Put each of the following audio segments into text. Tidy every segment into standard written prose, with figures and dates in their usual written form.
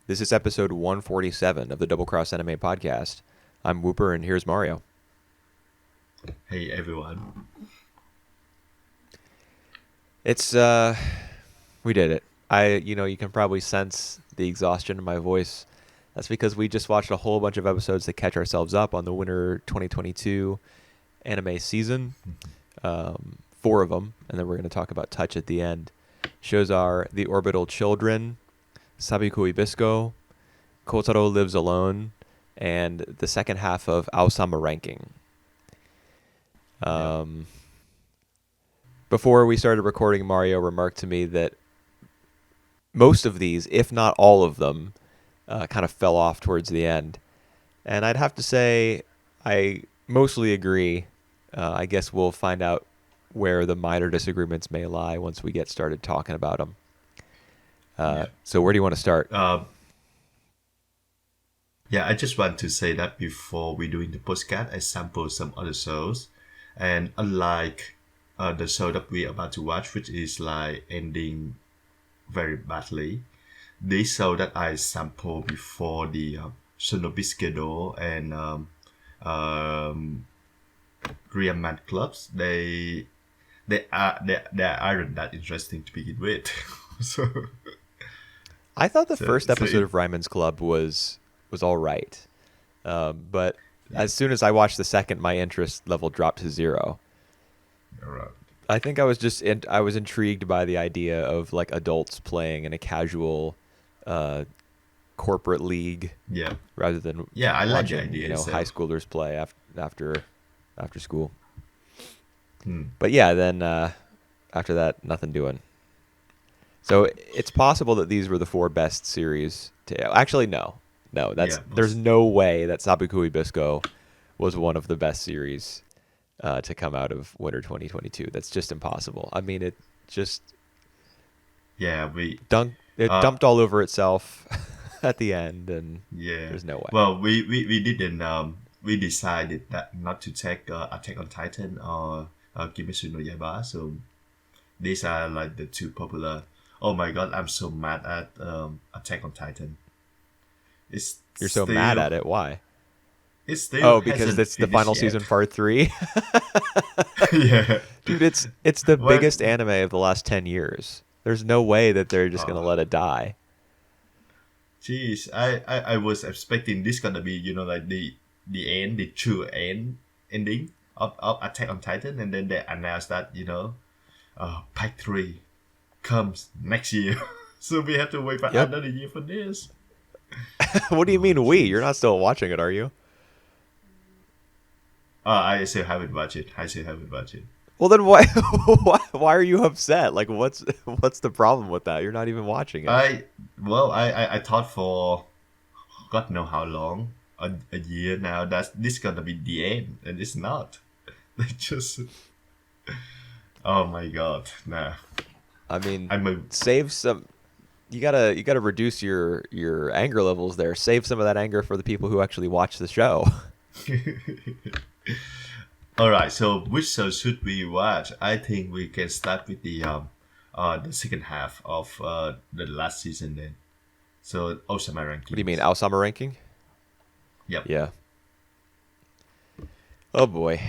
This is episode 147 of the Double Cross Anime Podcast. I'm Whooper, and here's Mario. Hey everyone. It's, we did it. You can probably sense the exhaustion in my voice. That's because we just watched a whole bunch of episodes to catch ourselves up on the winter 2022 anime season. Four of them, and then we're going to talk about Touch at the end. Shows are The Orbital Children, Sabikui Bisco, Kotaro Lives Alone, and the second half of Ousama Ranking. Before we started recording, Mario remarked to me that most of these, if not all of them, kind of fell off towards the end. And I'd have to say I mostly agree. I guess we'll find out where the minor disagreements may lie once we get started talking about them. So where do you want to start? I just want to say that before we doing the podcast, I sampled some other shows, and unlike the show that we about to watch, which is like ending very badly, this show that I sampled before the Shonobiskedo and Real Man Clubs, they aren't that interesting to begin with. so I thought the so, first so episode it, of Ryman's Club was all right, but as soon as I watched the second, my interest level dropped to zero. Alright. I think I was I was intrigued by the idea of like adults playing in a casual corporate league Yeah. rather than Yeah, I like the watching idea high itself. schoolers play after school. Hmm. But yeah, then after that, nothing doing. So it's possible that these were the four best series. Actually, no, Yeah, there's no way that Sabikui Bisco was one of the best series to come out of winter 2022. That's just impossible. I mean, it just yeah, we it uh dumped all over itself at the end, and yeah. there's no way. Well, we didn't we decided that not to take Attack on Titan or Kimetsu no Yaiba. So these are like the two popular. Oh my god, I'm so mad at Attack on Titan. It's You're so mad still at it. Why? it still Oh, because hasn't it's the finished final yet. season, part 3. yeah. Dude, it's the Well, biggest anime of the last 10 years. There's no way that they're just gonna uh, let it die. Jeez, I was expecting this gonna be like the end, the true ending of Attack on Titan, and then they announced that Pack 3 comes next year, so we have to wait for Yep. another year for this. What do you Oh mean we? You're jeez. not still watching it, are you? I still haven't watched it. I still haven't watched it. Well, then why why are you upset? Like what's the problem with that? You're not even watching it. I thought for God know how long, a year now, that this gonna be the end, and it's not. They just oh my god, nah. I mean, I'm a save some. You gotta reduce your anger levels there. Save some of that anger for the people who actually watch the show. All right. So which show should we watch? I think we can start with the second half of the last season then. So Osama What do you mean, rankings. Alzheimer ranking? Yep. Yeah. Oh boy.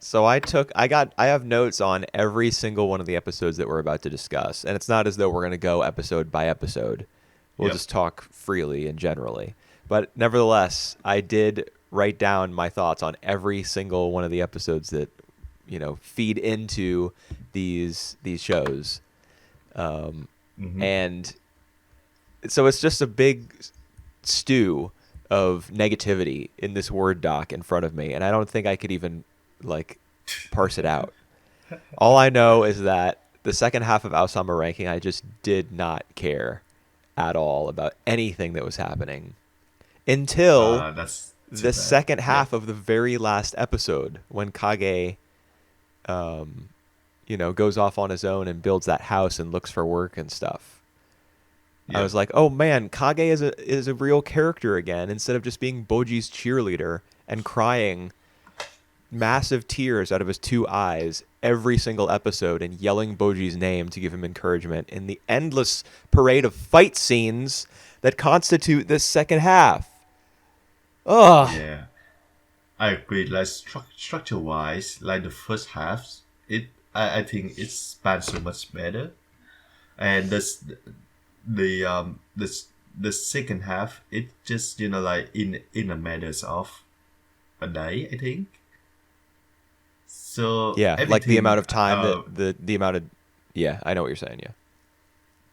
So I have notes on every single one of the episodes that we're about to discuss, and it's not as though we're gonna go episode by episode. We'll Yep. just talk freely and generally. But nevertheless, I did write down my thoughts on every single one of the episodes that feed into these shows. Mm-hmm. And so it's just a big stew of negativity in this Word doc in front of me, and I don't think I could even like parse it out. All I know is that the second half of Aosama Ranking, I just did not care at all about anything that was happening until That's too the bad. second Yep. half of the very last episode when Kage, goes off on his own and builds that house and looks for work and stuff. I Yep. was like, oh man, Kage is a real character again instead of just being Boji's cheerleader and crying massive tears out of his two eyes every single episode and yelling Boji's name to give him encouragement in the endless parade of fight scenes that constitute this second half. Ugh. Yeah, I agree. Like structure wise, like the first half, I think it spans so much better, and the second half, it just like in a matters of a day, I think. So Yeah, like the amount everything, of time that the amount of yeah, I know what you're saying. Yeah.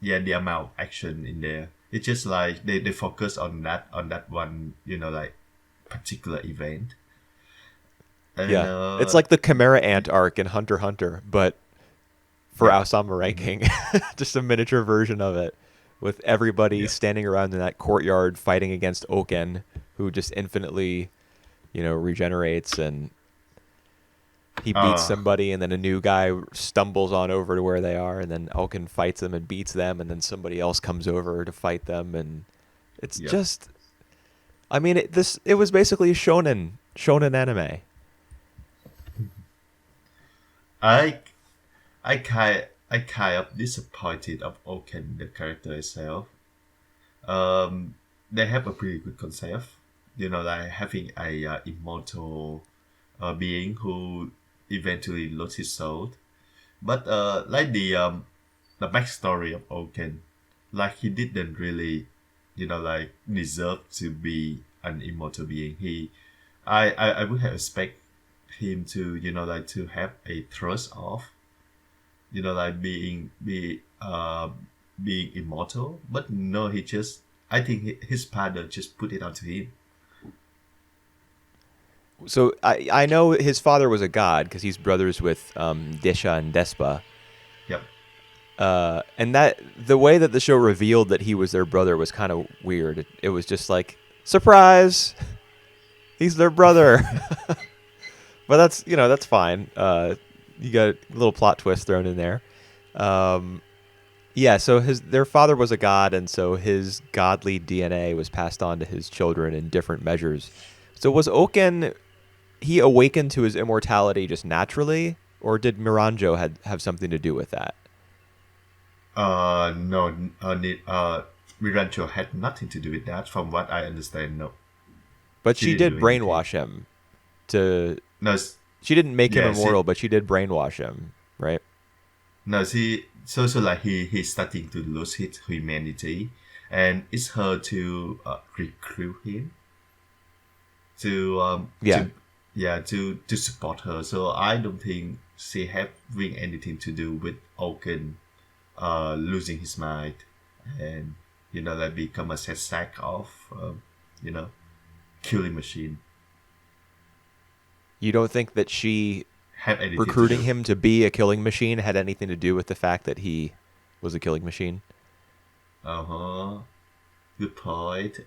yeah, the amount of action in there. It's just like they focus on that one, like particular event. And Yeah. It's like the Chimera Ant arc in Hunter x Hunter, but for yeah. Ousama Hmm. Ranking. Just a miniature version of it with everybody Yeah. standing around in that courtyard fighting against Oken, who just infinitely, regenerates, and he beats Uh somebody and then a new guy stumbles on over to where they are, and then Oken fights them and beats them, and then somebody else comes over to fight them, and it's yep. just I mean, it was basically a shonen anime. I I kind of disappointed of Oken, the character itself. They have a pretty good concept, like having a immortal being who eventually lost his soul. But like the backstory of Oken, like he didn't really, like deserve to be an immortal being. I would have expect him to, like to have a trust of, like being immortal. But no, he just, I think his father just put it onto him. So I know his father was a god because he's brothers with Desha and Despa. Yep. And that the way that the show revealed that he was their brother was kind of weird. It was just like, surprise, he's their brother. But that's fine. You got a little plot twist thrown in there. Um, yeah, so their father was a god, and so his godly DNA was passed on to his children in different measures. So was Oken, he awakened to his immortality just naturally, or did Miranjo have something to do with that? No, Mirancho had nothing to do with that, from what I understand. No, But she she didn't did do anything. brainwash him to. No, She didn't make him yeah, immortal, but she did brainwash him, right? no, so like he's starting to lose his humanity, and it's her to recruit him to Yeah. to support her. So I don't think she having anything to do with Oaken losing his mind, and like become a set sack of you know killing machine. You don't think that she Have anything to recruiting do. him to be a killing machine had anything to do with the fact that he was a killing machine? Uh-huh. Good point.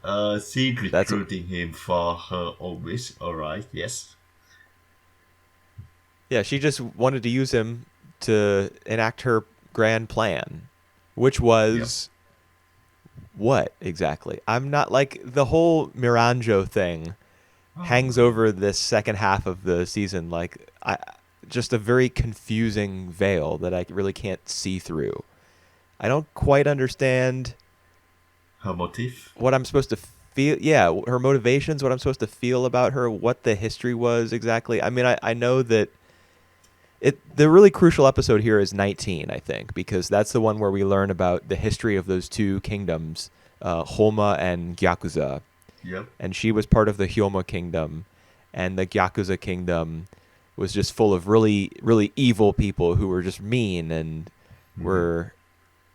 She That's recruiting him for her own wish. Alright, yes. Yeah, she just wanted to use him to enact her grand plan, which Yep. was what exactly? I'm not like the whole Miranjo thing hangs Oh, over this second half of the season like I just a very confusing veil that I really can't see through. I don't quite understand her motive. what I'm supposed to feel. Yeah, her motivations, what I'm supposed to feel about her, what the history was exactly. I mean, I know that the really crucial episode here is 19, I think, because that's the one where we learn about the history of those two kingdoms, Homa and Gyakuza. Yep. And she was part of the Hyoma kingdom, and the Gyakuza kingdom was just full of really, really evil people who were just mean and Mm-hmm. were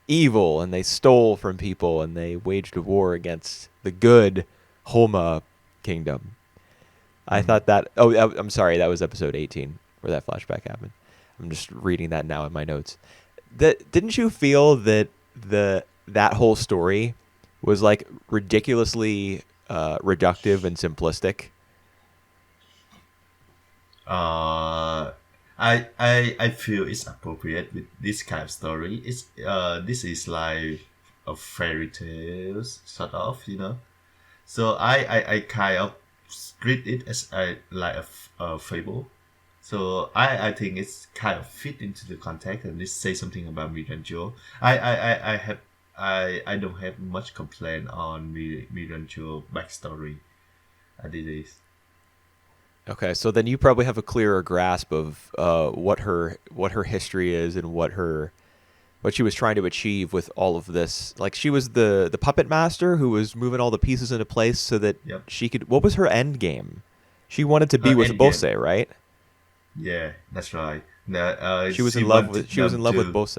evil, and they stole from people, and they waged a war against the good Homa kingdom. I Mm-hmm. thought that. Oh, I'm sorry. That was episode 18 where that flashback happened. I'm just reading that now in my notes. That didn't you feel that that whole story was like ridiculously reductive and simplistic? Uh, I feel it's appropriate with this kind of story. This is like a fairy tales sort of, So I kind of treat it as a fable. So I think it's kind of fit into the context, and this say something about me and Joe. I have I don't have much complaint on Mirancho backstory at this days. Okay, so then you probably have a clearer grasp of what her history is and what she was trying to achieve with all of this. Like she was the puppet master who was moving all the pieces into place so that Yep. she could. What was her end game? She wanted to be Her with end Bose, game. right? Yeah, that's right. She was She in love with wanted she was in them love with to. Bose.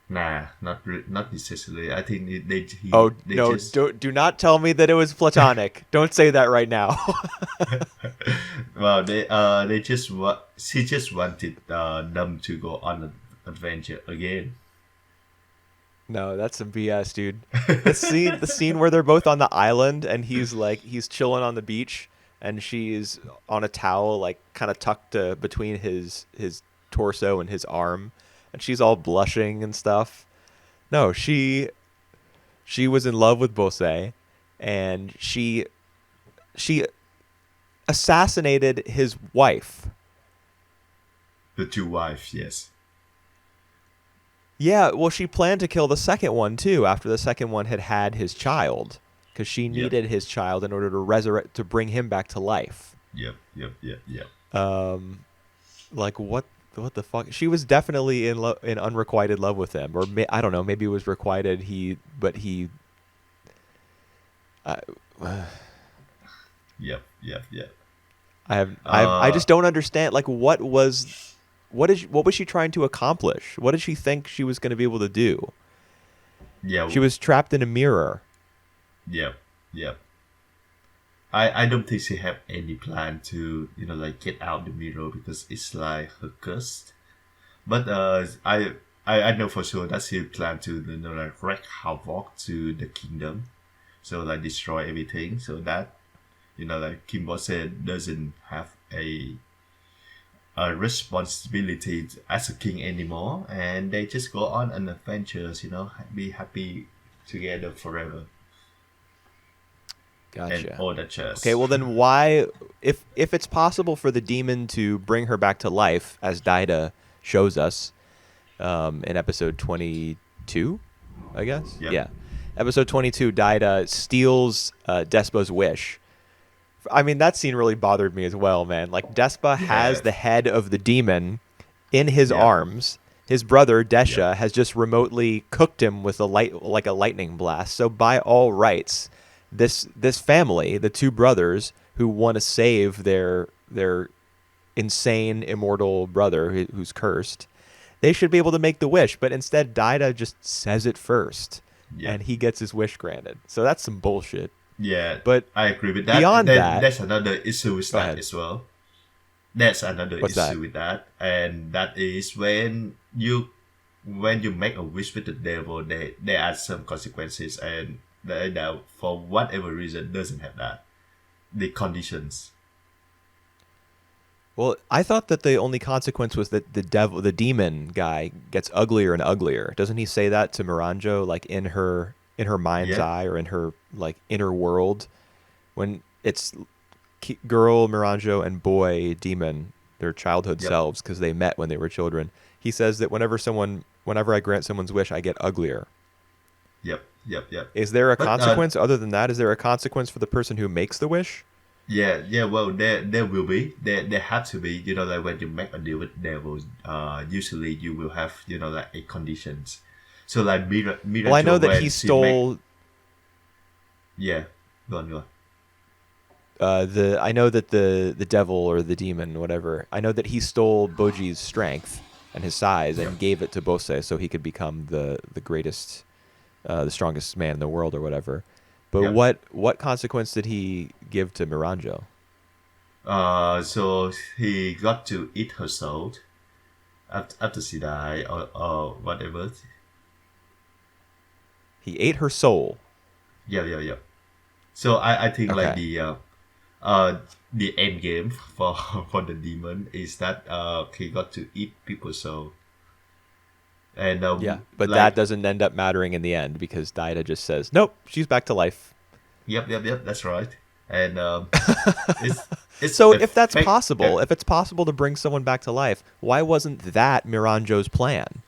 Nah, not necessarily. I think Oh they no! just Do not tell me that it was platonic. Don't say that right now. well they just she just wanted them to go on an adventure again. No, that's some BS, dude. The scene where they're both on the island and he's chilling on the beach and she's on a towel like kind of tucked between his torso and his arm and she's all blushing and stuff. No, she was in love with Bose and she assassinated his wife. The two wives, yes. Yeah, well, she planned to kill the second one too after the second one had had his child, because she Yep, needed his child in order to resurrect to bring him back to life. yep. Um, like what the fuck? She was definitely in unrequited love with him, or I don't know, maybe it was requited. He, I, Yep. I Uh, just don't understand. Like, what was she trying to accomplish? What did she think she was going to be able to do? yeah, She was trapped in a mirror. yep, yep. I don't think she have any plan to like get out the mirror because it's like her curse. But I know for sure that she plan to like wreak havoc to the kingdom, so like destroy everything, so that like Kimbo said doesn't have a responsibility as a king anymore, and they just go on an adventures, be happy together forever, and Gotcha. all that Okay, jazz. well then why if it's possible for the demon to bring her back to life as Daida shows us in episode 22, I guess. Yep, Yeah. Episode 22 Daida steals Despa's wish. I mean that scene really bothered me as well, man. Like Despa has yeah, the head of the demon in his yep, arms. His brother yep, Desha has just remotely cooked him with a lightning blast. So by all rights, this family, the two brothers who want to save their insane immortal brother who's cursed, they should be able to make the wish. But instead, Daida just says it first, yep. and he gets his wish granted. So that's some bullshit. Yeah, But I agree with that. beyond Then that, that's another issue with go that ahead. as well. That's another What's that? issue with that, and that is when you make a wish with the devil, they add some consequences, and they for whatever reason doesn't have that the conditions. Well, I thought that the only consequence was that the demon guy gets uglier and uglier. Doesn't he say that to Miranjo, like in her mind's Yeah, eye or in her like inner world, when it's girl Miranjo and boy demon, their childhood yep, selves because they met when they were children. He says that whenever I grant someone's wish, I get uglier. yep. Is there a But consequence other than that? Is there a consequence for the person who makes the wish? yeah. Well, there will be. There have to be. Like when you make a deal with devil, usually you will have like a conditions. So like Well, I know Mirajo that when he she make stole yeah, go on. the I know that the devil or the demon, whatever. I know that he stole Boji's strength and his size Yep, and gave it to Bose so he could become the greatest, the strongest man in the world or whatever. But yep. what consequence did he give to Miranjo? So he got to eat her soul after she died or whatever. He ate her soul. Yeah. So I think like Okay. the end game for for the demon is that he got to eat people's soul, and Yeah, but that like doesn't end up mattering in the end because Daida just says, "Nope, she's back to life." yep, that's right. And it's So if that's effect possible, if it's possible to bring someone back to life, why wasn't that Miranjo's plan?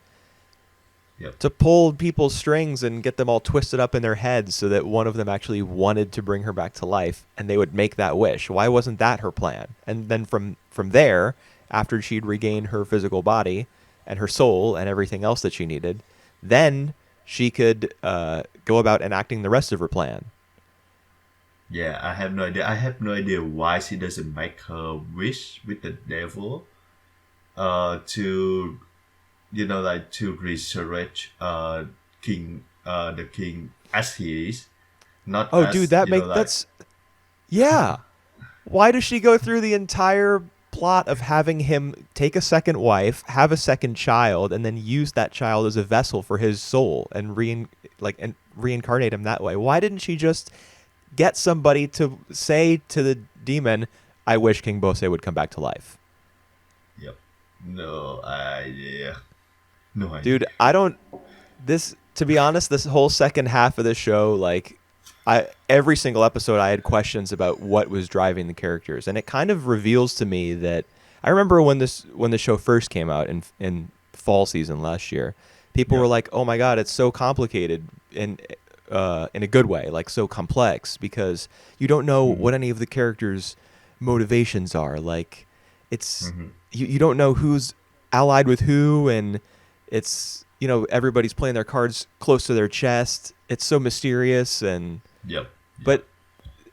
Yep. to pull people's strings and get them all twisted up in their heads so that one of them actually wanted to bring her back to life and they would make that wish. Why wasn't that her plan? And then from there, after she'd regained her physical body and her soul and everything else that she needed, then she could go about enacting the rest of her plan. Yeah, I have no idea. I have no idea why she doesn't make her wish with the devil. To like to resurrect the king as he is, not Oh, dude, as that's yeah. Why does she go through the entire plot of having him take a second wife, have a second child, and then use that child as a vessel for his soul and reincarnate him that way? Why didn't she just get somebody to say to the demon, "I wish King Bose would come back to life"? Yep. No idea. No idea. Dude, I don't. This, to be honest, this whole second half of the show, like, every single episode, I had questions about what was driving the characters, and it kind of reveals to me that I remember when the show first came out in fall season last year, people were Yep. like, "Oh my god, it's so complicated," in a good way, like so complex because you don't know Mm-hmm. what any of the characters' motivations are. Like, it's Mm-hmm. you don't know who's allied with who, and it's everybody's playing their cards close to their chest. It's so mysterious, and Yep. Yep. but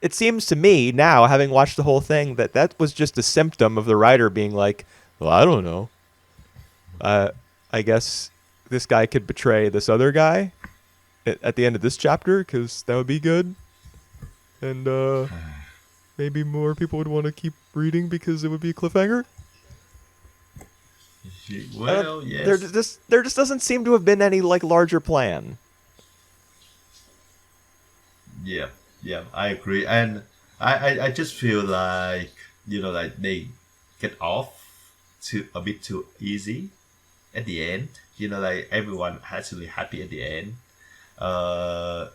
it seems to me now, having watched the whole thing, that was just a symptom of the writer being like, well, I don't know, I guess this guy could betray this other guy at the end of this chapter because that would be good, and maybe more people would want to keep reading because it would be a cliffhanger. Well, yes. There just doesn't seem to have been any like larger plan. Yeah. Yeah. I agree, and I just feel like like they get off too a bit too easy at the end. Like everyone actually happy at the end. Uh,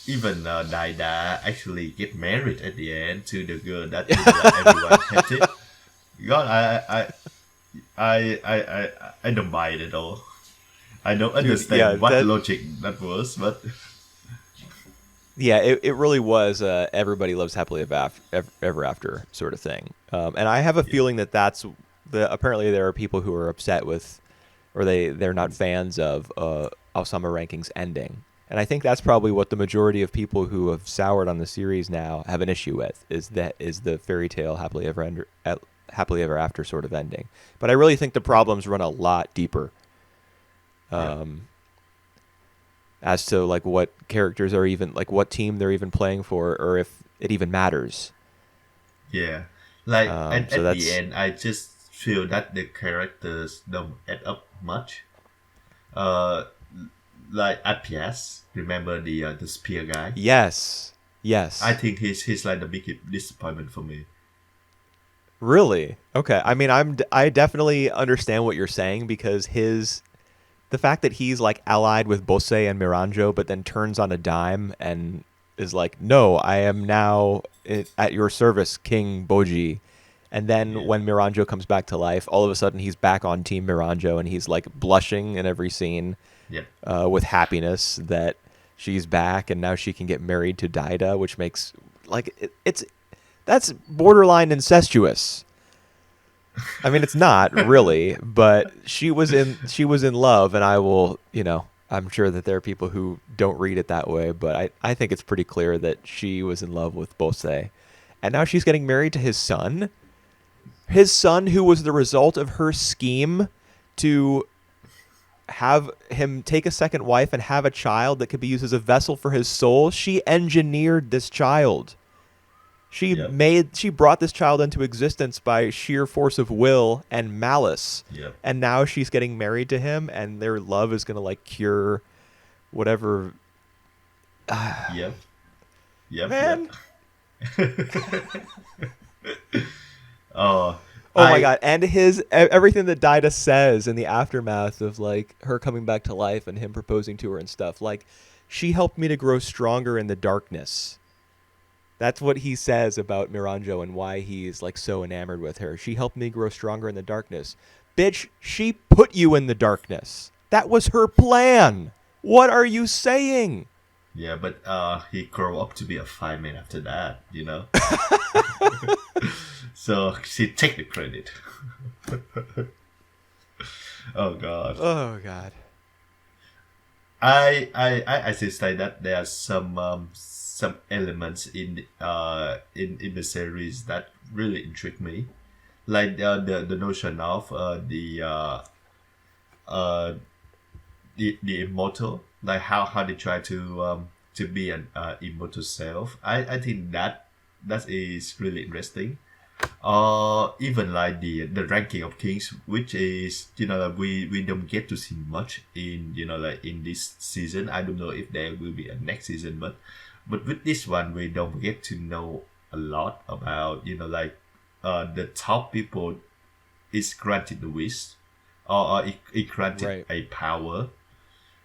Even Daida actually get married at the end to the girl that everyone hated. God, I don't buy it at all. I don't Dude, yeah, understand what logic that was, but yeah, it really was everybody loves happily ever after sort of thing. And I have a yeah, feeling that that's apparently there are people who are upset with, or they're not fans of Ousama Ranking's ending. And I think that's probably what the majority of people who have soured on the series now have an issue with is the fairy tale happily ever after sort of ending. But I really think the problems run a lot deeper. yeah, Um, as to like what characters are even like what team they're even playing for or if it even matters. yeah. Like So at the that's end, I just feel that the characters don't add up much. Uh, like Apias, remember the spear guy? yes, I yes, think he's like the biggest disappointment for me. really okay. I mean, I definitely understand what you're saying because the fact that he's like allied with Bose and Miranjo, but then turns on a dime and is like, no, I am now at your service, King Boji. And then Yeah, when Miranjo comes back to life, all of a sudden he's back on Team Miranjo and he's like blushing in every scene yeah, with happiness that she's back and now she can get married to Daida, which makes like that's borderline incestuous. I mean, it's not really, but she was in love, and I will, I'm sure that there are people who don't read it that way, but I think it's pretty clear that she was in love with Bose, and now she's getting married to his son who was the result of her scheme to have him take a second wife and have a child that could be used as a vessel for his soul. She engineered this child. yep, She brought this child into existence by sheer force of will and malice. yep, And now she's getting married to him and their love is going to like cure whatever. yep, yep, yep. Man. Oh, Oh my I god, and everything that Daida says in the aftermath of like her coming back to life and him proposing to her and stuff. Like, she helped me to grow stronger in the darkness. That's what he says about Miranjo and why he's like so enamored with her. She helped me grow stronger in the darkness. Bitch, she put you in the darkness. That was her plan. What are you saying? Yeah, but he grew up to be a fireman after that, So she take the credit. Oh God. Oh God. I should say that there are some elements in the series that really intrigue me, like the notion of uh the immortal, like how they try to be an immortal self. I think that is really interesting. Even like the ranking of kings, which is like we don't get to see much in like in this season. I don't know if there will be a next season, but with this one we don't get to know a lot about the top people is granted the wish, or it granted Right. a power.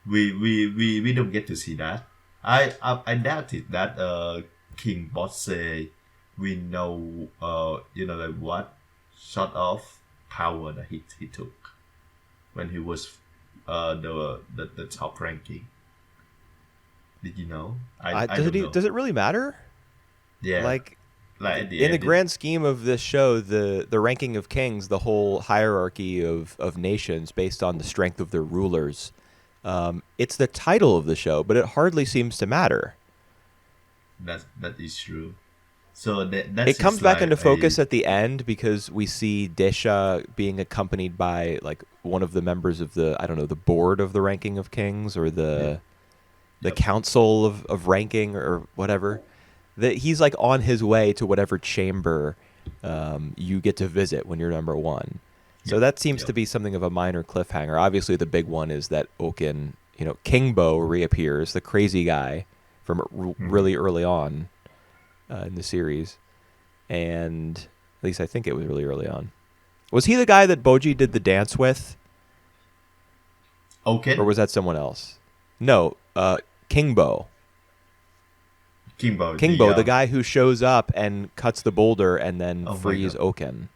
We don't get to see that. I doubt it that King Bosse, we know like what sort of power that he took when he was the top ranking. Did you know? I Does don't it know. does it really matter? Yeah, Like like at the in the end it. grand scheme of this show, the ranking of kings, the whole hierarchy of nations based on the strength of their rulers, it's the title of the show, but it hardly seems to matter. That is true. So It that's comes is back like into a focus at the end because we see Desha being accompanied by like one of the members of the, I don't know, the board of the ranking of kings, or yeah. the Yep. council of ranking, or whatever. That he's like on his way to whatever chamber you get to visit when you're number one. So Yep. that seems to Yep. be something of a minor cliffhanger. Obviously, the big one is that Oaken, Kingbo reappears, the crazy guy from Hmm. really early on in the series, and at least I think it was really early on. Was he the guy that Boji did the dance with, or Okay. was that someone else? No, Kingbo. Kimbo, the Kingbo, the guy who shows up and cuts the boulder and then oh my frees god. Oaken.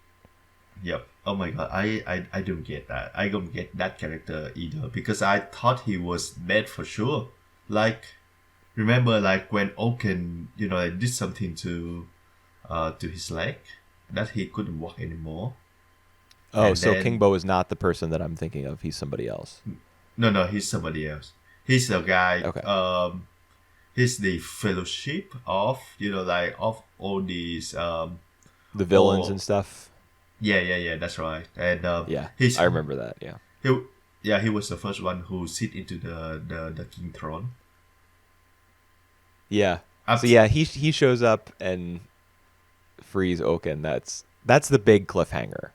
Yep. Oh my god. I don't get that. I don't get that character either because I thought he was dead for sure. Like, remember like when Oaken, like, did something to his leg that he couldn't walk anymore, Oh, and so then Kingbo is not the person that I'm thinking of. He's somebody else. no, he's somebody else. He's a guy. Okay. He's the fellowship of like of all these The villains all and stuff. yeah, that's right. And Yeah, he's I remember that. Yeah. he yeah, he was the first one who sit into the king throne. Yeah. Up So yeah, he shows up and frees Oaken. That's the big cliffhanger.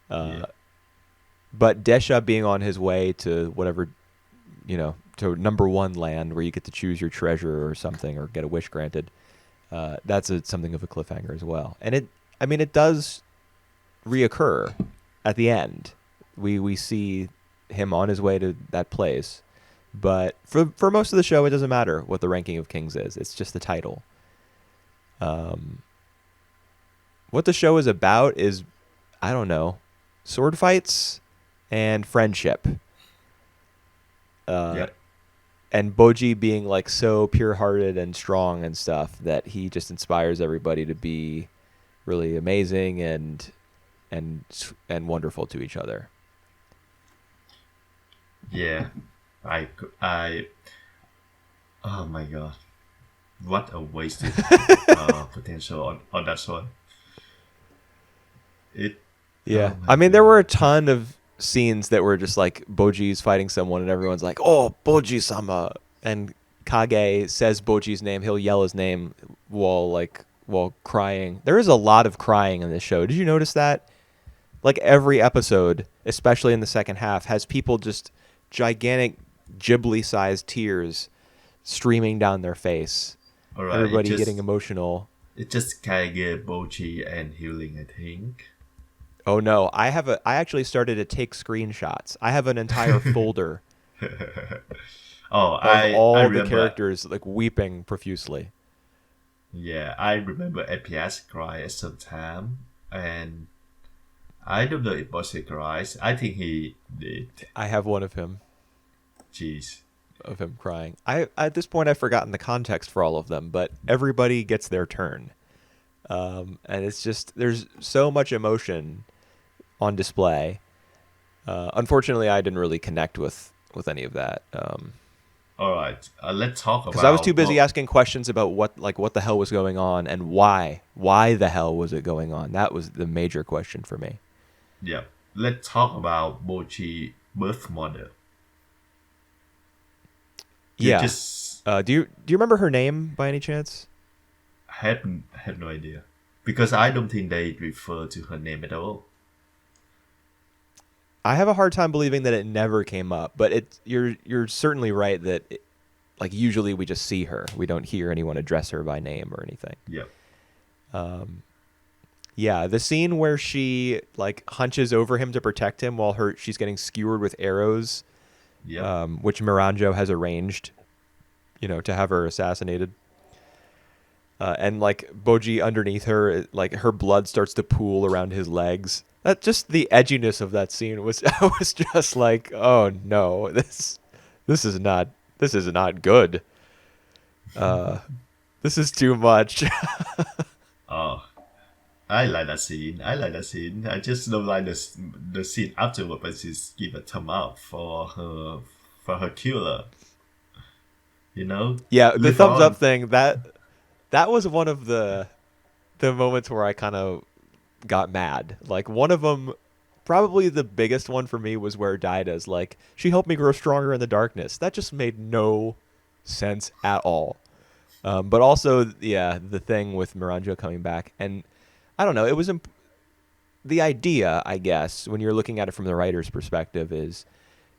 yeah, But Desha being on his way to whatever, to number one land where you get to choose your treasure or something, or get a wish granted. That's something of a cliffhanger as well. And it does reoccur at the end. We see him on his way to that place, but for most of the show, it doesn't matter what the ranking of kings is. It's just the title. What the show is about is, I don't know, sword fights and friendship. Uh, yep, and Boji being like so pure-hearted and strong and stuff that he just inspires everybody to be really amazing and wonderful to each other. yeah. I oh my god, what a wasted potential on that one. It Yeah. oh my I mean, there were a god. ton of scenes that were just like Boji's fighting someone and everyone's like, "Oh, Boji-sama." And Kage says Boji's name. He'll yell his name while crying. There is a lot of crying in this show. Did you notice that? Like every episode, especially in the second half, has people just gigantic Ghibli-sized tears streaming down their face. All right, Everybody getting emotional. it just Kage, Bochi, and healing. I think. Oh no, I actually started to take screenshots. I have an entire folder Oh, of I all the remember. characters like weeping profusely. Yeah, I remember APS cry at some time, and I don't know if Bosse cries. I think he did. I have one of him Jeez. crying. I at this point I've forgotten the context for all of them, but everybody gets their turn. And it's just there's so much emotion on display. Unfortunately, I didn't really connect with any of that. All right. Let's talk Because I was too about busy asking questions about what the hell was going on and why the hell was it going on. That was the major question for me. yeah. Let's talk about Bochi birth mother. You Yeah. just Do you remember her name by any chance? have no idea because I don't think they refer to her name at all. I have a hard time believing that it never came up, but you're certainly right that like usually we just see her. We don't hear anyone address her by name or anything. Yep. Yeah, the scene where she like hunches over him to protect him while she's getting skewered with arrows, Yep. which Miranjo has arranged, to have her assassinated. And like Boji underneath her, like her blood starts to pool around his legs. That just the edginess of that scene was I was just like, oh no, this is not good. This is too much. Oh, I like that scene. I like that scene. I just don't like the scene afterward when she's give a thumb up for her killer. You know, Yeah, the live thumbs up on. thing that was one of the moments where I kind of got mad. Like one of them, probably the biggest one for me was where Daida's like, she helped me grow stronger in the darkness. That just made no sense at all. But also, yeah, the thing with Miranjo coming back, and I don't know, it was the idea, I guess, when you're looking at it from the writer's perspective, is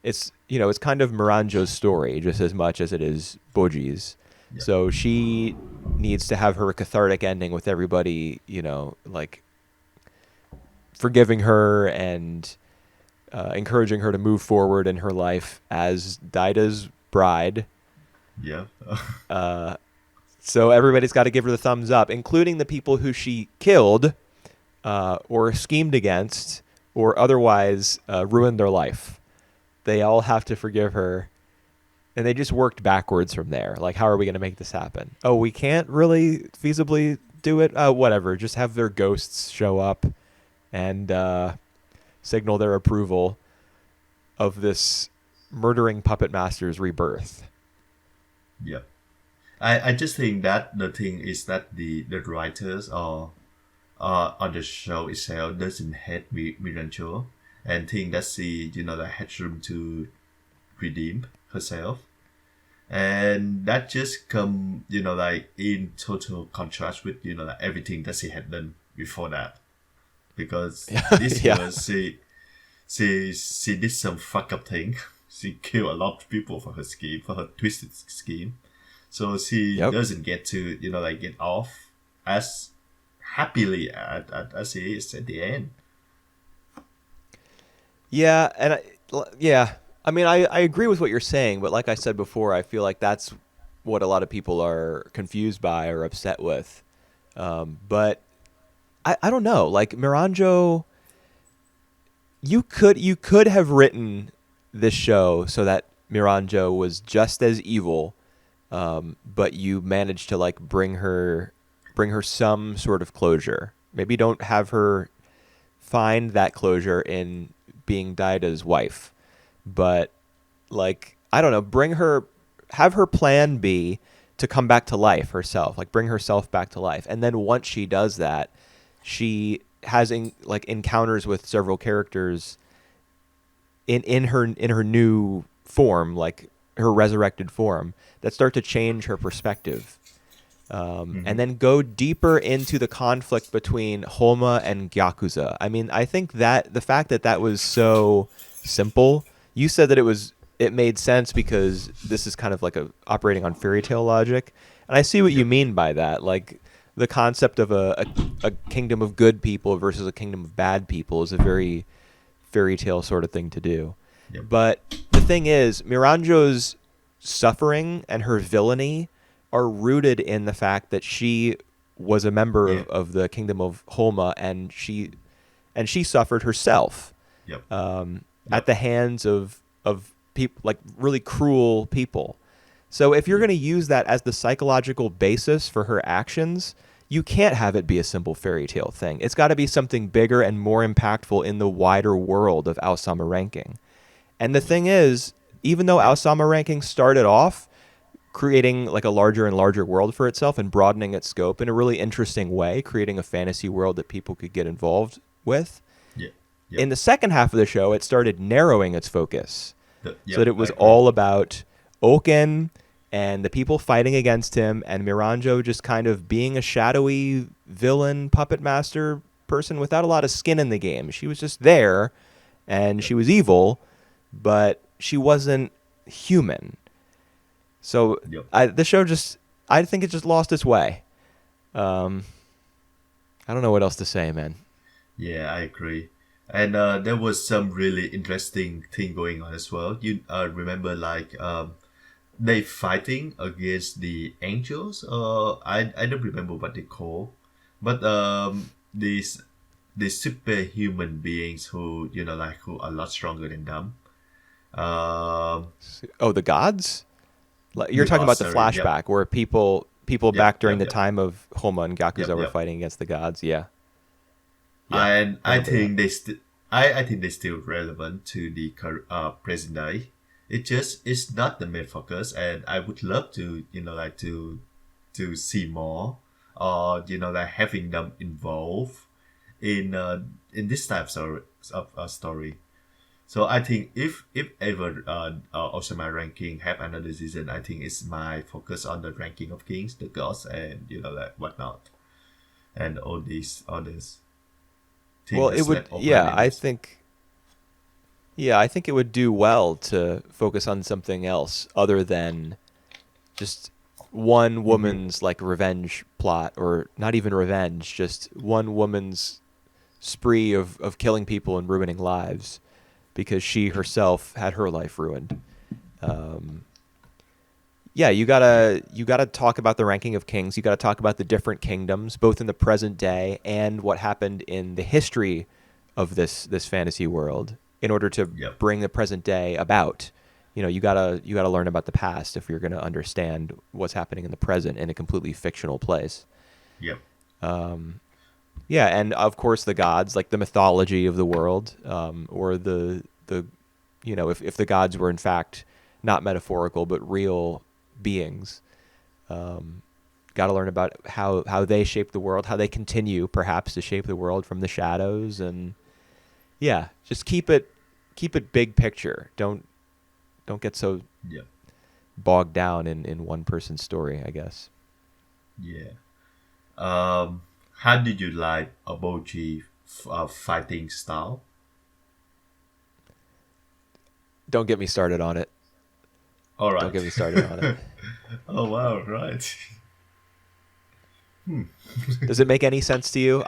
it's kind of Miranjo's story just as much as it is Boji's. Yeah. So she needs to have her cathartic ending with everybody, like forgiving her and encouraging her to move forward in her life as Daida's bride. Yeah. So everybody's got to give her the thumbs up, including the people who she killed or schemed against or otherwise ruined their life. They all have to forgive her. And they just worked backwards from there. Like, how are we going to make this happen? Oh, we can't really feasibly do it? Whatever. Just have their ghosts show up and signal their approval of this murdering puppet master's rebirth. Yeah. I just think that the thing is that the writers or on the show itself doesn't hate Mirancho and think that she that has room to redeem herself, and that just come like in total contrast with like everything that she had done before that, because this Yeah. girl she did some fuck up thing. She killed a lot of people for her scheme, for her twisted scheme. So she Yep. doesn't get to like get off as happily as she is at the end. Yeah, and yeah, I mean, I agree with what you're saying, but like I said before, I feel like that's what a lot of people are confused by or upset with. But I don't know, like Miranjo, you could have written this show so that Miranjo was just as evil, but you managed to like bring her some sort of closure. Maybe don't have her find that closure in being Daida's wife, but like I don't know, have her plan B to come back to life herself, like bring herself back to life, and then once she does that, she has encounters with several characters in her new form, like her resurrected form, that start to change her perspective. And then go deeper into the conflict between Homa and Gyakuza. I mean, I think that the fact that was so simple, you said that it made sense because this is kind of like operating on fairy tale logic. And I see what you mean by that. Like the concept of a kingdom of good people versus a kingdom of bad people is a very fairy tale sort of thing to do. Yep. But the thing is, Miranjo's suffering and her villainy are rooted in the fact that she was a member Yeah. of the kingdom of Homa, and she and she suffered herself Yep. at Yep. the hands of people, like really cruel people. So if you're going Yep. to use that as the psychological basis for her actions, you can't have it be a simple fairy tale thing. It's got to be something bigger and more impactful in the wider world of Ousama Ranking. And the thing is, even though Yep. Ousama Ranking started off creating like a larger and larger world for itself and broadening its scope in a really interesting way, creating a fantasy world that people could get involved with, Yep. in Yep. the second half of the show, it started narrowing its focus so that Yep. it I was agree. all about Oken and the people fighting against him, and Miranjo just kind of being a shadowy villain, puppet master person without a lot of skin in the game. She was just there, and Yep. she was evil, but she wasn't human. So Yep. the show just, I think it just lost its way. Um, I don't know what else to say, man. Yeah, I agree. And there was some really interesting thing going on as well. You remember like they fighting against the angels? I don't remember what they call, but these superhuman beings who like who are a lot stronger than them. Um, Oh, the gods? You're the talking gods. about the Sorry. Yep. flashback where people Yep. back during Yep. the Yep. time of Homa and Yep. Gakuza were Yep. fighting against the gods. Yeah, yeah, And I remember that. think I think they're still relevant to the present day. It just is not the main focus, and I would love to like to see more, or like having them involved in this types of story. So I think if ever also my ranking have another season, I think it's my focus on the ranking of kings, the gods, and like whatnot, and all these others thing Well, it that's would. left open in this. Yeah, I think it would do well to focus on something else other than just one Mm-hmm. woman's like revenge plot, or not even revenge, just one woman's spree of killing people and ruining lives because she herself had her life ruined. Um, yeah, you gotta talk about the ranking of kings. You gotta talk about the different kingdoms, both in the present day and what happened in the history of this fantasy world, in order to Yep. bring the present day about. You gotta learn about the past if you're gonna understand what's happening in the present in a completely fictional place. Yep. Yeah, and of course the gods, like the mythology of the world, or the if the gods were in fact not metaphorical but real beings. Got to learn about how they shape the world, how they continue perhaps to shape the world from the shadows, and yeah, just keep it big picture. Don't get so Yep. bogged down in one person's story, I guess. Yeah. How did you like Aboji fighting style? Don't get me started on it. All Don't right. get me started on it. Oh wow! Right. Does it make any sense to you?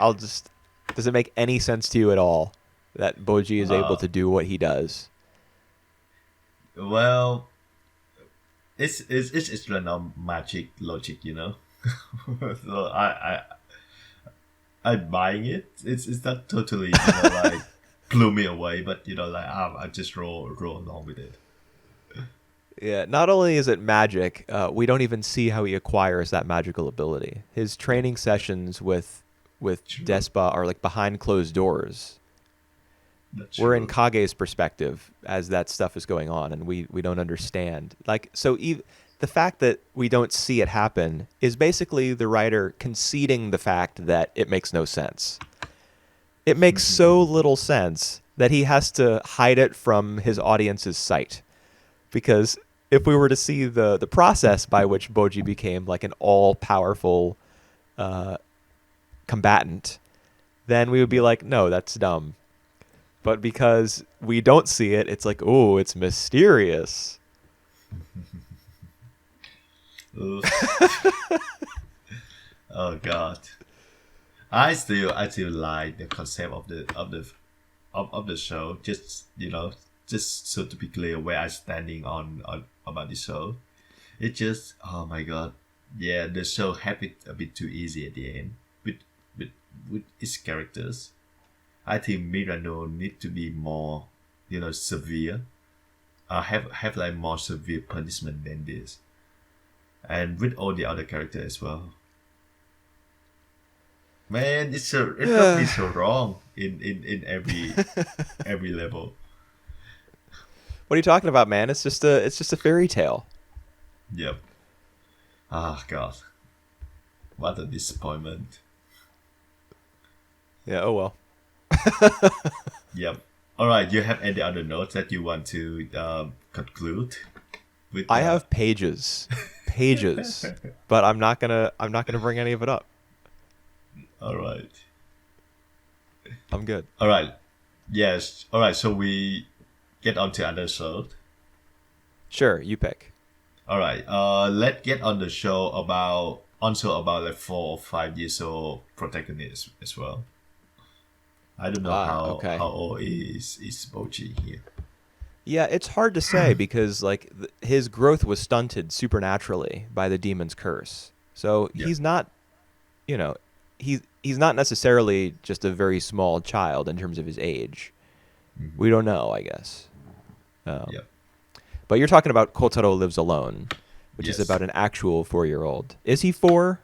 Does it make any sense to you at all that Boji is able Uh, to do what he does? well, it's random magic logic, you know. So I'm buying it. It's not totally like blew me away, but like I just roll along with it. Yeah, not only is it magic, we don't even see how he acquires that magical ability. His training sessions with True. Despa are like behind closed doors. That's We're in true. Kage's perspective as that stuff is going on, and we don't understand. Like the fact that we don't see it happen is basically the writer conceding the fact that it makes no sense. It makes so little sense that he has to hide it from his audience's sight. Because if we were to see the process by which Boji became like an all powerful combatant, then we would be Yep. like, no, that's dumb. But because we don't see it, it's like, oh, it's mysterious. Oof. Oh God. I still like the concept of the show. Just just so to be clear where I'm standing on about the show. It just oh my God, yeah, the show had it a bit too easy at the end with with with its characters. I think Mirano need to be more, severe. Have like more severe punishment than this, and with all the other characters as well. Man, it rubbed me so wrong in every level. What are you talking about, man? It's just a fairy tale. Yep. Ah, God, what a disappointment. Yeah. Oh well. Yep. All right. You have any other notes that you want to conclude with? I have pages, but I'm not gonna bring any of it up. All right. I'm good. All right. Yes. All right. So we get on to other show. Sure, you pick. All right. Let's get on the show about like 4 or 5 years old protagonist as well. I don't know Okay. how old is Bochi here. Yeah, it's hard to say because like his growth was stunted supernaturally by the demon's curse. So Yeah. he's not, you know, he's not necessarily just a very small child in terms of his age. Mm-hmm. We don't know, I guess. Yeah. But you're talking about Kotaro Lives Alone, which is Yes. about an actual 4-year-old. Is he 4?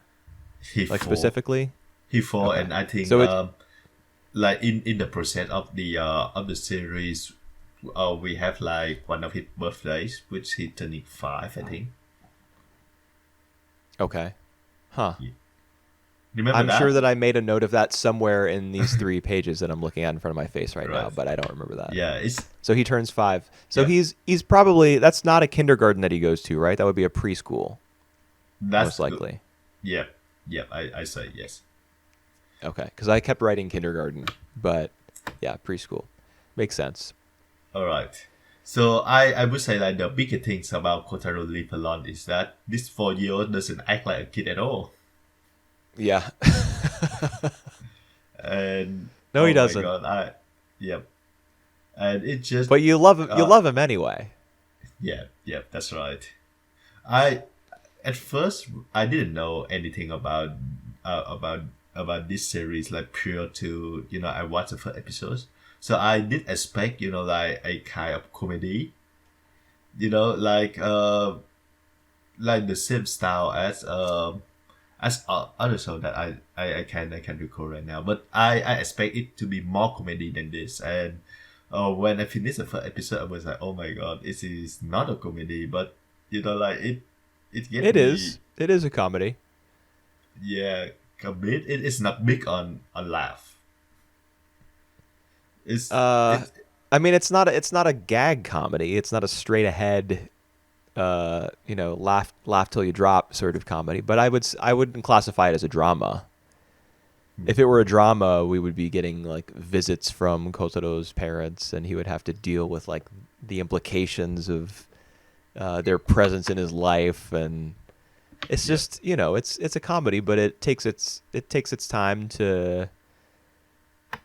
He Like fall. specifically? He fall, Okay. and I think So it like in the process of the series, we have like one of his birthdays, which he turning 5, I think. okay. Huh. Remember I'm sure that? that I made a note of that somewhere in these 3 pages that I'm looking at in front of my face right now, Right. but I don't remember that. Yeah. It's So he turns 5. So yeah. he's probably that's not a kindergarten that he goes to, right? That would be a preschool, That's most likely. Yeah. Yeah. I say yes. Okay, because I kept writing kindergarten, but yeah, preschool makes sense. All right. So I would say like the bigger things about Kotaro Live Alone is that this 4-year-old doesn't act like a kid at all. Yeah. And No, he oh my doesn't. God, yep. And it just But you love him. You uh love him anyway. yeah, that's right. I At first I didn't know anything about this series like prior to I watched the first episodes. So I did expect like a kind of comedy, like the same style as other show that I can recall right now. But I expect it to be more comedy than this. And when I finished the first episode, I was like, oh my God, this is not a comedy, but like it get It me. is. It is a comedy. Yeah, a bit. It is not big on laugh. It's Uh, it I mean, it's not a gag comedy. It's not a straight ahead, laugh till you drop sort of comedy. But I wouldn't classify it as a drama. If it were a drama, we would be getting like visits from Kotaro's parents, and he would have to deal with like the implications of their presence in his life, and it's yeah just it's a comedy, but it takes its time to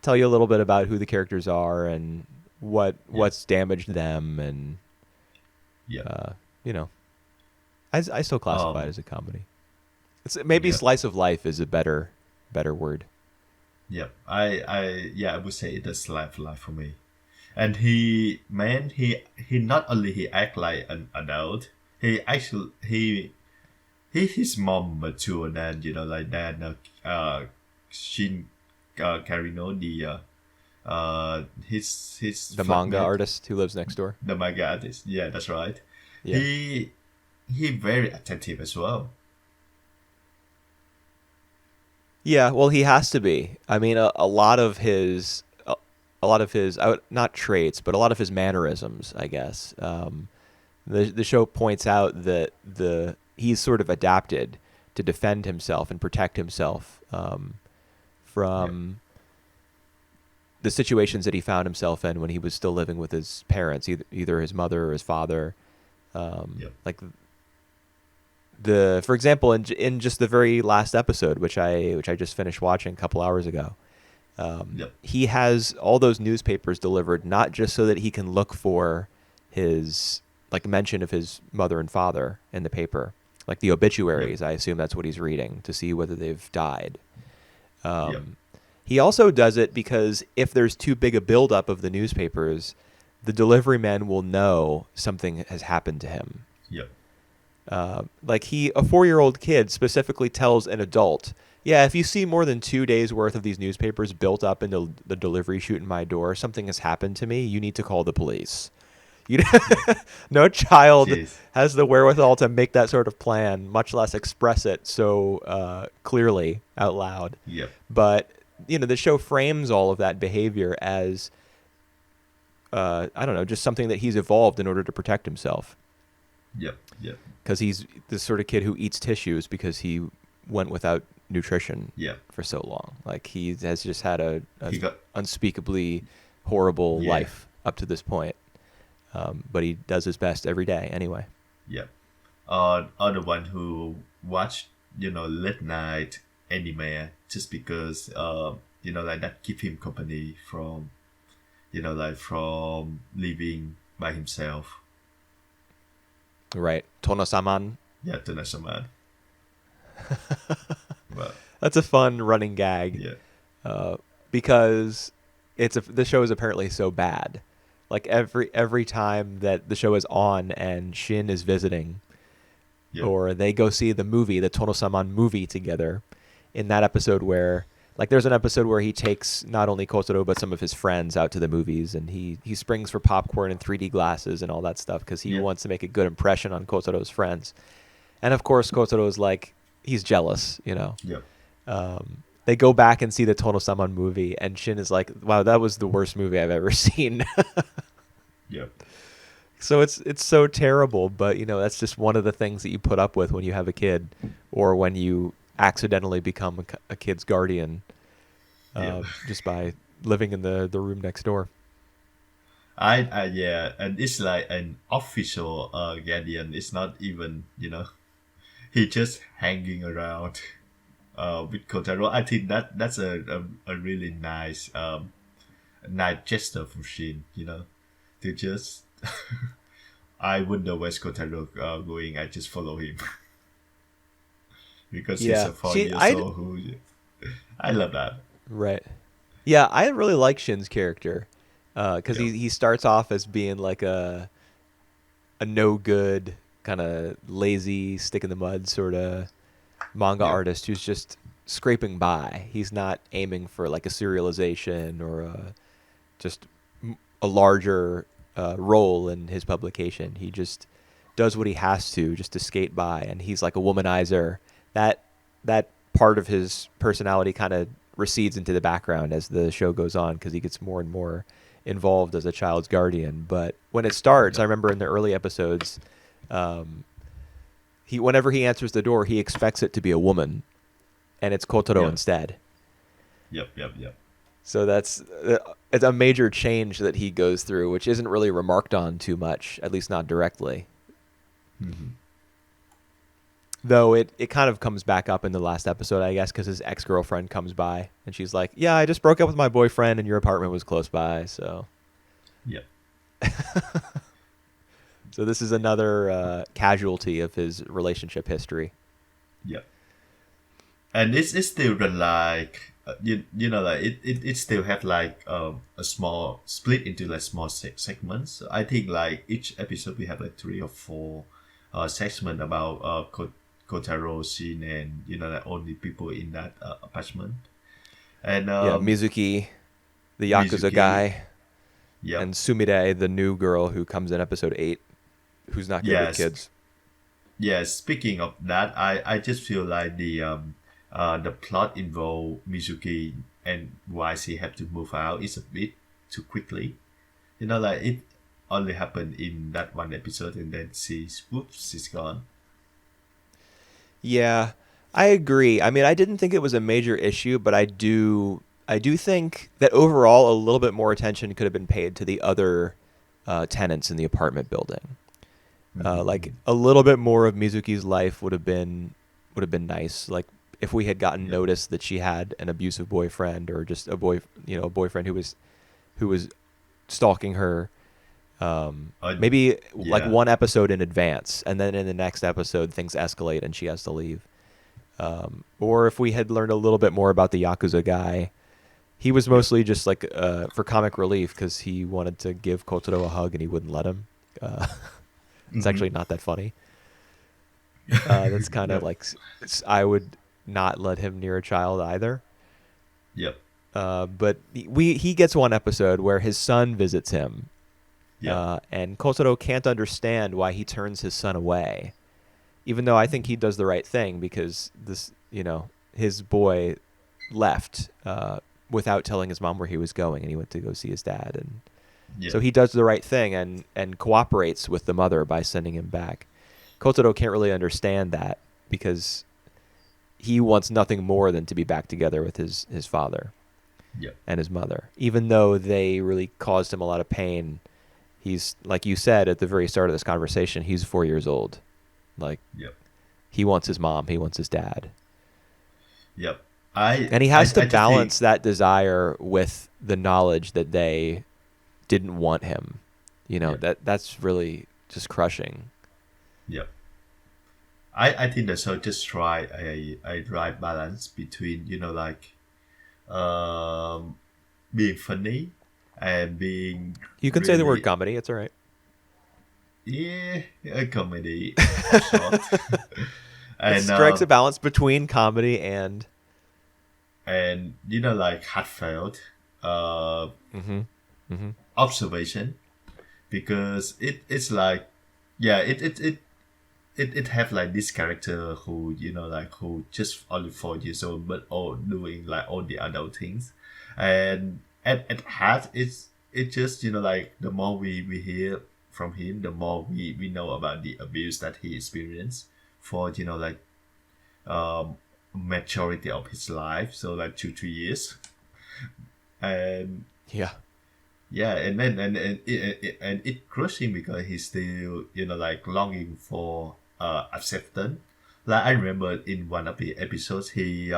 tell you a little bit about who the characters are and yeah what's damaged them, and yeah uh, you know, I still classify it um as a comedy. It's maybe yeah slice of life is a better word. yeah. I would say it is life for me. And he not only he act like an adult, he actually he's more mature than like that. Shin Carino, his The manga flatmate, artist who lives next door. the manga artist. Yeah, that's right. Yeah. He very attentive as well. Yeah, well, he has to be. I mean, a lot of his not traits, but a lot of his mannerisms, I guess. The show points out that he's sort of adapted to defend himself and protect himself Yep. from the situations that he found himself in when he was still living with his parents, either his mother or his father. Yep. Like for example, in just the very last episode, which I just finished watching a couple hours ago, Yep. he has all those newspapers delivered not just so that he can look for his like mention of his mother and father in the paper, like the Yep. obituaries. I assume that's what he's reading to see whether they've died. Yep. Um, He also does it because if there's too big a buildup of the newspapers, the delivery man will know something has happened to him. Yep. Like a 4-year-old kid specifically tells an adult, yeah, if you see more than 2 days worth of these newspapers built up into the delivery chute in my door, something has happened to me. You need to call the police. You no child Jeez. has the wherewithal to make that sort of plan, much less express it so clearly out loud. Yep. But the show frames all of that behavior as I don't know, just something that he's evolved in order to protect himself. Yep. Yep. Because he's this sort of kid who eats tissues because he went without nutrition Yep. for so long. Like he has just had a He got unspeakably horrible yeah. life up to this point. But he does his best every day anyway. Yep. Are the one who watch late night anime just because like that keep him company from like from living by himself. Right. Tono-saman. Yeah, to Nashaman. Well, That's a fun running gag. yeah. Because the show is apparently so bad. Like every time that the show is on and Shin is visiting, Yeah. or they go see the movie, the Tono-saman movie together, in that episode where, like, there's an episode where he takes not only Kotaro but some of his friends out to the movies, and he springs for popcorn and 3D glasses and all that stuff because he Yeah. wants to make a good impression on Kotaro's friends. And of course, Kotaro's like, he's jealous, Yep. They go back and see the Tono-saman movie, and Shin is like, wow, that was the worst movie I've ever seen. Yep. So it's so terrible, but that's just one of the things that you put up with when you have a kid, or when you accidentally become a kid's guardian, Yeah. just by living in the room next door. I yeah, and it's like an official guardian. It's not even he just hanging around with Kotaro. I think that's a really nice nice gesture from Shin. To just I wonder where's Kotaro going. I just follow him because he's Yeah, a 4 see, years I old. I love that. right. Yeah, I really like Shin's character because Yeah. he starts off as being like a no good, kind of lazy, stick in the mud sort of manga Yeah. artist who's just scraping by. He's not aiming for like a serialization or just a larger role in his publication. He just does what he has to just to skate by, and he's like a womanizer. That part of his personality kind of recedes into the background as the show goes on because he gets more and more involved as a child's guardian. But when it starts, I remember in the early episodes, whenever he answers the door, he expects it to be a woman, and it's Kotaro Yeah. instead. Yep. Yep. Yep. So it's a major change that he goes through, which isn't really remarked on too much, at least not directly. Mm-hmm. Though it kind of comes back up in the last episode, I guess, because his ex-girlfriend comes by, and she's like, yeah, I just broke up with my boyfriend, and your apartment was close by, so... Yep. So this is another casualty of his relationship history. Yep. And it's still run like like it still have like a small split into like small segments. So I think like each episode we have like 3 or 4 segment about Kotaro, Shin, and like only people in that apartment. And Yeah, Mizuki, the Yakuza Mizuki, guy, yeah, and Sumire, the new girl who comes in episode 8, who's not good with Yes. kids. yeah. Speaking of that, I just feel like the plot involve Mizuki and why she had to move out is a bit too quickly. Like it only happened in that one episode and then she's gone. Yeah, I agree. I mean, I didn't think it was a major issue, but I do think that overall a little bit more attention could have been paid to the other tenants in the apartment building. Like a little bit more of Mizuki's life would have been nice. Like if we had gotten notice that she had an abusive boyfriend or just a boyfriend who was stalking her. Maybe like yeah. one episode in advance, and then in the next episode things escalate and she has to leave. Or if we had learned a little bit more about the Yakuza guy, He was Yep. mostly just like for comic relief because he wanted to give Kotaro a hug and he wouldn't let him. Uh, it's Mm-hmm. actually not that funny. That's kind of Yep. like I would not let him near a child either. Yep. But he gets one episode where his son visits him, Yep. and Kotaro can't understand why he turns his son away, even though I think he does the right thing because his boy left without telling his mom where he was going, and he went to go see his dad, and so Yep. he does the right thing and cooperates with the mother by sending him back. Kotaro can't really understand that because he wants nothing more than to be back together with his father Yep. and his mother. Even though they really caused him a lot of pain, he's, like you said at the very start of this conversation, he's 4 years old. Like, Yep. he wants his mom, he wants his dad. Yep. And he has to I just think. balance that desire with the knowledge that they didn't want him. Yep. That's really just crushing. Yep. I think the show just try a right balance between um being funny and being You can say the word really, comedy, it's all right. yeah, a comedy of sort. It and strikes a balance between comedy and like heartfelt mhm. Mhm. observation, because it's like, yeah, it have like this character who like who just only 4 years old but all doing like all the adult things, and at heart it just like the more we hear from him, the more we know about the abuse that he experienced for like um majority of his life, so like 2 3 years. And Yeah. yeah, and then and it crushed him because he's still like longing for acceptance. Like I remember in one of the episodes, he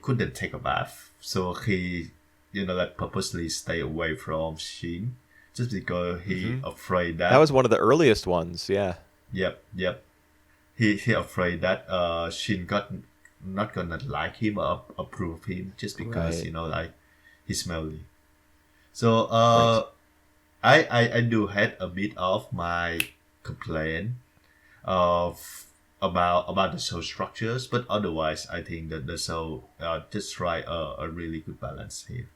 couldn't take a bath, so he like purposely stay away from Shin, just because he Mhm. afraid That that. was one of the earliest ones, yeah. Yep, yep. He afraid that Shin got not gonna like him or approve him just because Right. like he's smelly. So Right. I do had a bit of my complaint of about the show structures, but otherwise I think that the show just try a really good balance here.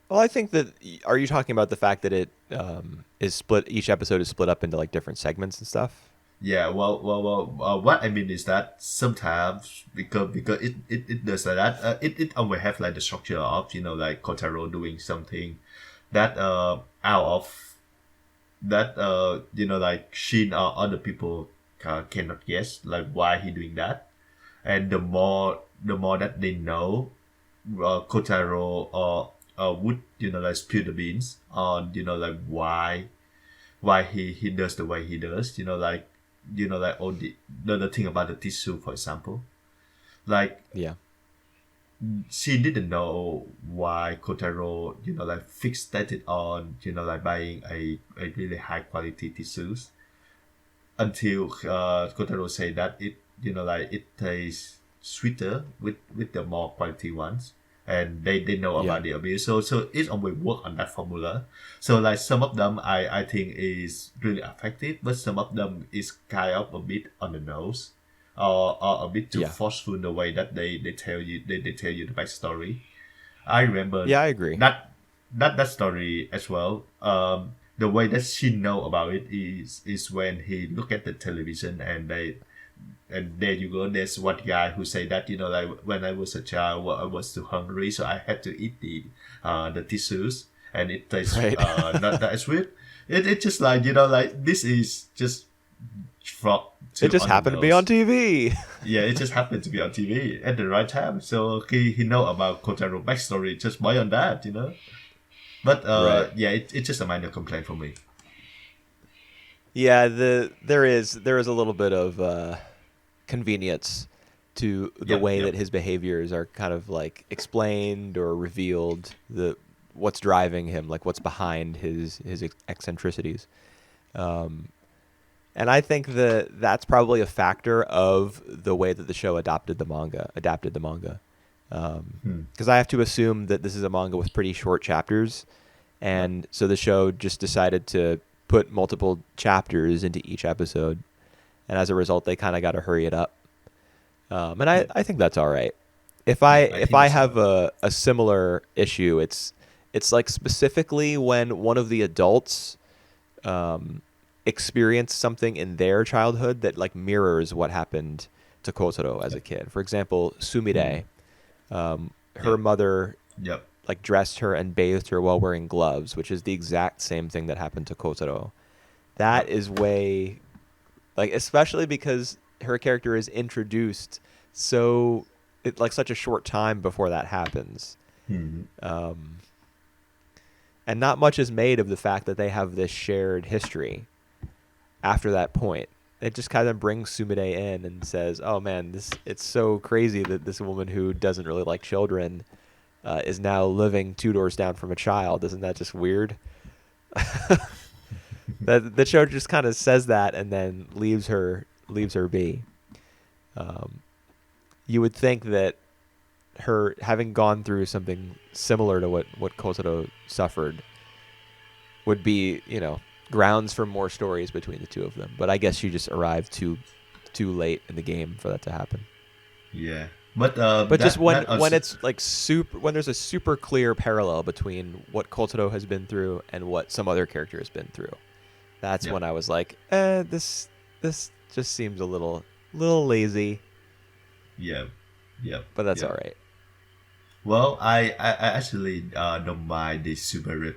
Well, I think that are you talking about the fact that it is split each episode is split up into like different segments and stuff? Yeah, what I mean is that sometimes because it does like that, it always have like the structure of like Kotaro doing something that out of that like Shin or other people cannot guess like why he doing that, and the more that they know, Kotaro would like spill the beans on like why he does the way he does, like like all the thing about the tissue, for example. Like Yeah. she didn't know why Kotaro like fixated on like buying a really high quality tissues until Kotaro said that it like it tastes sweeter with the more quality ones, and they know Yeah. about the abuse, so it's always work on that formula. So like some of them I think is really effective, but some of them is kind of a bit on the nose, or a bit too Yeah. forceful in the way that they tell you they tell you the backstory. I remember Yeah, I agree. that story as well. The way that she know about it is when he look at the television, and there you go. There's one guy who say that like when I was a child, I was too hungry, so I had to eat the tissues, and it tastes Right. not that sweet. It just like like this is just from It too just on the happened to be on nose. TV. Yeah, it just happened to be on TV at the right time. So he know about Kotaro backstory just by on that. But Right. yeah, it's just a minor complaint for me. Yeah, there is a little bit of convenience to the Yep, way that yep, his behaviors are kind of like explained or revealed, the what's driving him, like what's behind his eccentricities. Um, and I think that that's probably a factor of the way that the show adapted the manga. Hmm. because I have to assume that this is a manga with pretty short chapters, Right. and so the show just decided to put multiple chapters into each episode, and as a result, they kind of got to hurry it up. And Yeah. I think that's all right. If I Yeah. I if think I that's have all. a similar issue, it's like specifically when one of the adults um, experience something in their childhood that like mirrors what happened to Kotaro as a Yep. kid. For example, Hmm. Sumire, her Yep. mother Yep. like dressed her and bathed her while wearing gloves, which is the exact same thing that happened to Kotaro. That Yep. is way like especially because her character is introduced so like such a short time before that happens. Hmm. Um, and not much is made of the fact that they have this shared history after that point. It just kind of brings Sumire in and says, "Oh man, this it's so crazy that this woman who doesn't really like children is now living 2 doors down from a child. Isn't that just weird?" That the show just kind of says that and then leaves her be. Um, you would think that her having gone through something similar to what Kotaro suffered would be, grounds for more stories between the two of them. But I guess she just arrived too late in the game for that to happen. Yeah. But But just that when also. it's like when there's a super clear parallel between what Kotaro has been through and what some other character has been through, that's Yep. when I was like, this just seems a little lazy, Yep. Yep. but that's all Yep. right. Well, I actually don't mind the Sumire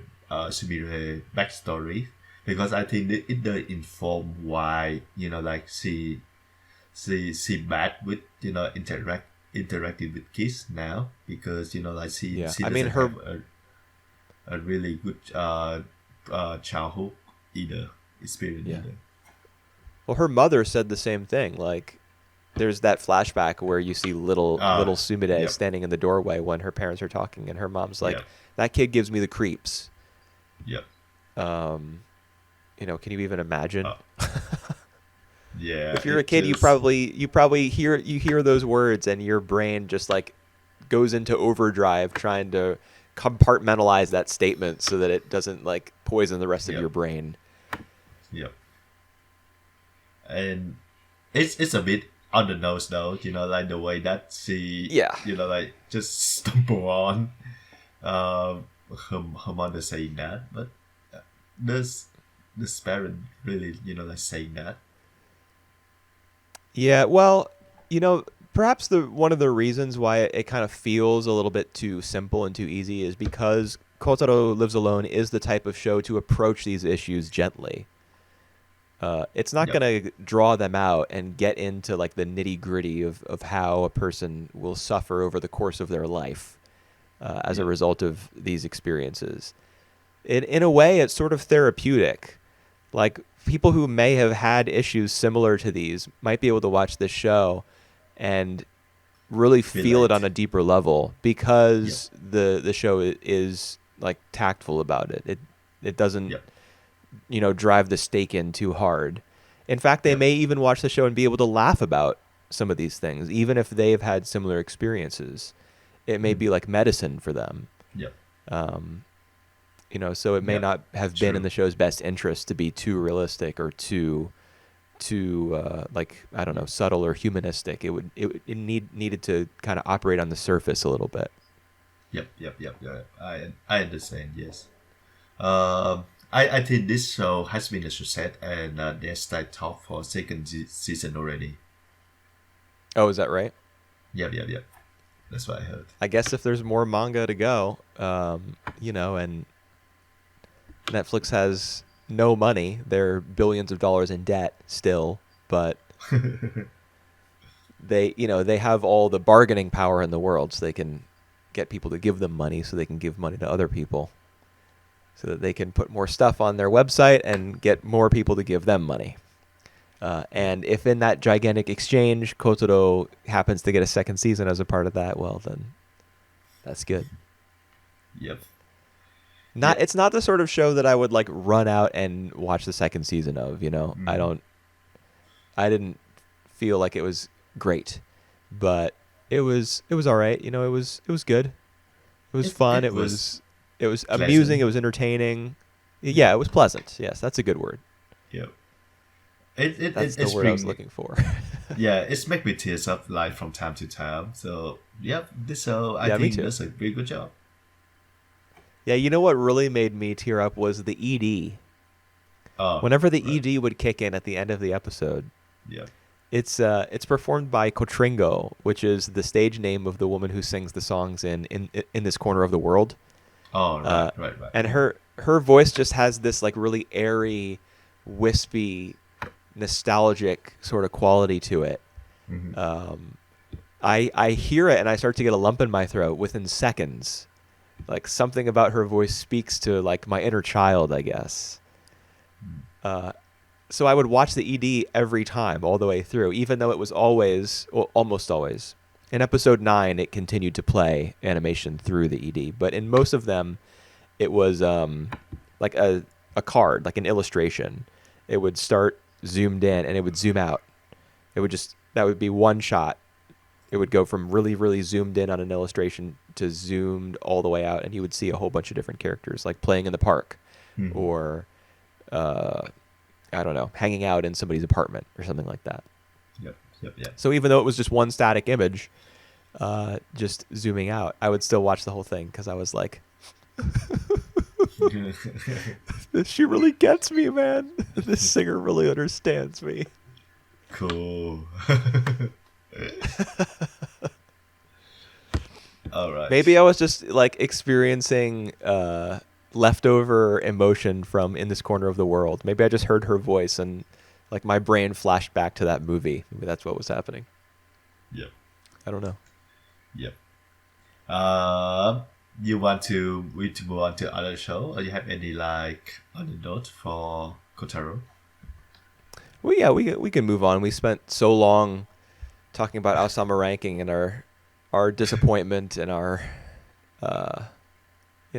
backstory because I think that it does inform why like she bad with interacting with kids now because like Yeah, she I mean doesn't her. have a really good childhood either experience Yeah, either. well, her mother said the same thing. Like, there's that flashback where you see little Sumire Yep. standing in the doorway when her parents are talking, and her mom's like, Yep. "That kid gives me the creeps." Yep. Um, can you even imagine? uh, yeah, If you're a it kid, just. you probably hear those words, and your brain just like goes into overdrive trying to compartmentalize that statement so that it doesn't like poison the rest of Yep. your brain. Yep. And it's a bit on the nose though, like the way that she, Yeah. like just stumble on her mother saying that, but does this parent really, like saying that? Yeah, well, perhaps the one of the reasons why it kind of feels a little bit too simple and too easy is because Kotaro Lives Alone is the type of show to approach these issues gently. It's not Yep. going to draw them out and get into like the nitty gritty of how a person will suffer over the course of their life as a Yep. result of these experiences. In a way, it's sort of therapeutic. Like people who may have had issues similar to these might be able to watch this show and really feel it on Relate. a deeper level Yep. because the show is like tactful about it. It doesn't Yep. drive the stake in too hard. In fact, they Yep. may even watch the show and be able to laugh about some of these things, even if they've had similar experiences. It may Hmm. be like medicine for them. Yep. Um, so it may Yep. not have been in True. the show's best interest to be too realistic or too like I don't know subtle or humanistic. It needed to kind of operate on the surface a little bit. Yep. Yep. Yep. Yep. I understand. Yes. I think this show has been a success, and they start top for second season already. Oh, is that right? Yep. Yep. Yep. That's what I heard. I guess if there's more manga to go, and Netflix has no money, they're billions of dollars in debt still, but they have all the bargaining power in the world, so they can get people to give them money, so they can give money to other people, so that they can put more stuff on their website and get more people to give them money. And if in that gigantic exchange, Kotaro happens to get a second season as a part of that, well, then that's good. Yep. Not Yep. it's not the sort of show that I would like run out and watch the second season of. Mm. I didn't feel like it was great, but it was all right. It was good. It was fun. It It was was it was amusing. pleasant. It was entertaining. Yeah, Yeah, it was pleasant. Yes, that's a good word. yeah. It That's the it's word I was bring looking for. yeah, it's make me tears up like from time to time. So yep, this show I Yeah, me think too. does a very good job. Yeah, you know what really made me tear up was the ED. Oh, Whenever the right. ED would kick in at the end of the episode, Yeah. it's performed by Kotringo, which is the stage name of the woman who sings the songs in this corner of the world. Oh, right, Uh, right, right. and her voice just has this like really airy, wispy, nostalgic sort of quality to it. Hmm. Um, I hear it and I start to get a lump in my throat within seconds. Like something about her voice speaks to like my inner child, I guess. Uh, so I would watch the ED every time, all the way through, even though it was always, well, almost always. In episode 9, it continued to play animation through the ED, but in most of them, it was like a card, like an illustration. It would start zoomed in and it would zoom out. That would be one shot. It would go from really, really zoomed in on an illustration to zoomed all the way out, and you would see a whole bunch of different characters, like playing in the park Hmm. or, uh, I don't know, hanging out in somebody's apartment or something like that. Yep, yep, yep. So even though it was just one static image, just zooming out, I would still watch the whole thing because I was like, she really gets me, man. This singer really understands me. Cool. All Maybe right. I was just like experiencing leftover emotion from In This Corner of the World. Maybe I just heard her voice and like my brain flashed back to that movie. Maybe that's what was happening. Yep, I don't know. yep. Um, you want to we to move on to other show, or you have any like other note for Kotaro? Well, yeah, we can move on. We spent so long talking about Ousama Ranking and our disappointment and our uh,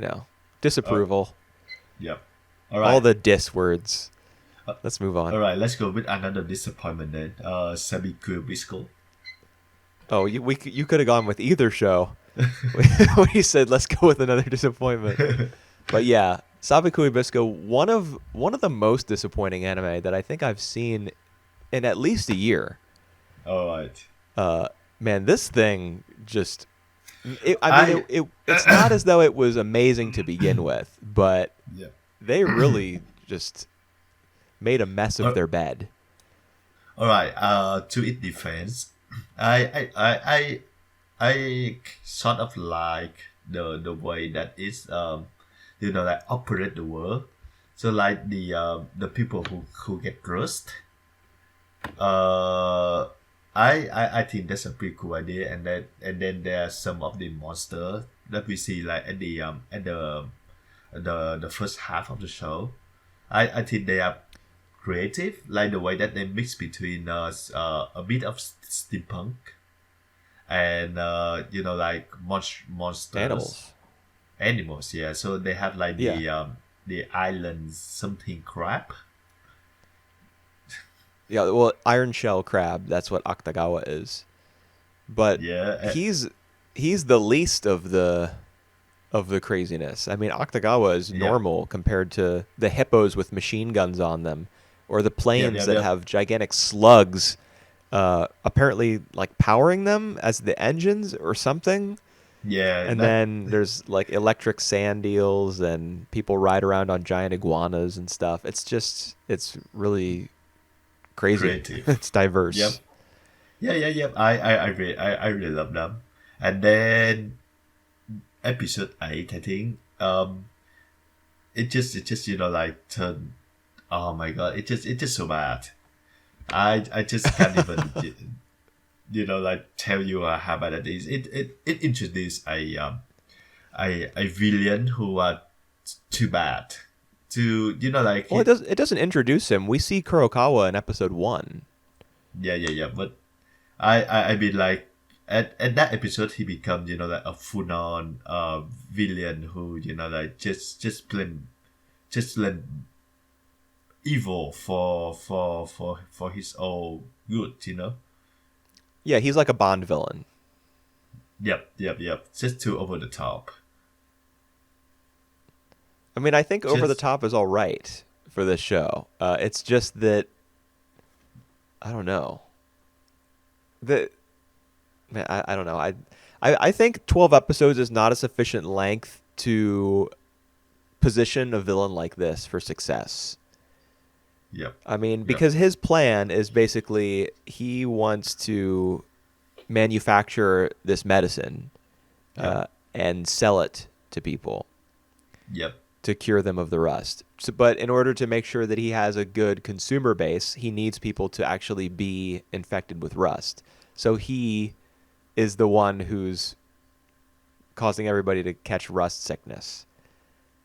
Oh, disapproval. yep. All All right. the diss words. Uh, Let's move all on. right. Let's go with another disappointment then. Sabikui Bisco. Oh, you could have gone with either show. We said let's go with another disappointment. But yeah, Sabikui Bisco, one of the most disappointing anime that I think I've seen in at least a year. All right. Uh, Man, this thing just I mean I it's not as though it was amazing to begin with, but yeah. they really just made a mess of Uh, their bed. all right. To its defense, I sort of like the way that it's like operate the world. So like the people who get crushed. Uh, I think that's a pretty cool idea, and then there are some of the monster that we see like at the first half of the show. I think they are creative, like the way that they mix between a bit of steampunk and like monsters, Animals. animals. Yeah, so they have like Yeah. the island something crab. Yeah, well, Iron Shell Crab, that's what Akutagawa is. But Yeah, he's the least of the craziness. I mean, Akutagawa is yeah, normal compared to the hippos with machine guns on them, or the yeah, planes yeah, that yeah. have gigantic slugs, apparently like powering them as the engines or something. Yeah, And that then there's like electric sand eels, and people ride around on giant iguanas and stuff. It's really crazy. creative. It's Yep. diverse. Yeah, yeah, yep. I really love them. And then episode 8, I think. It just like turn. Oh my god! It just so bad. I just can't even like tell you how bad it is. It introduced a villain who are too bad to like Well, it doesn't introduce him. We see Kurokawa in episode 1. yeah, yeah, yeah. But I mean like at that episode he becomes like a full on villain who like just plain evil for his own good. Yeah, he's like a Bond villain. Yep. Just too over the top. I mean, I think over the Just top is all right for this show. It's just that I don't know. The man, I don't know. I think 12 episodes is not a sufficient length to position a villain like this for success. yep, I mean, yep, because his plan is basically he wants to manufacture this medicine yep, and sell it to people yep, to cure them of the rust. So, but in order to make sure that he has a good consumer base, he needs people to actually be infected with rust. So he is the one who's causing everybody to catch rust sickness.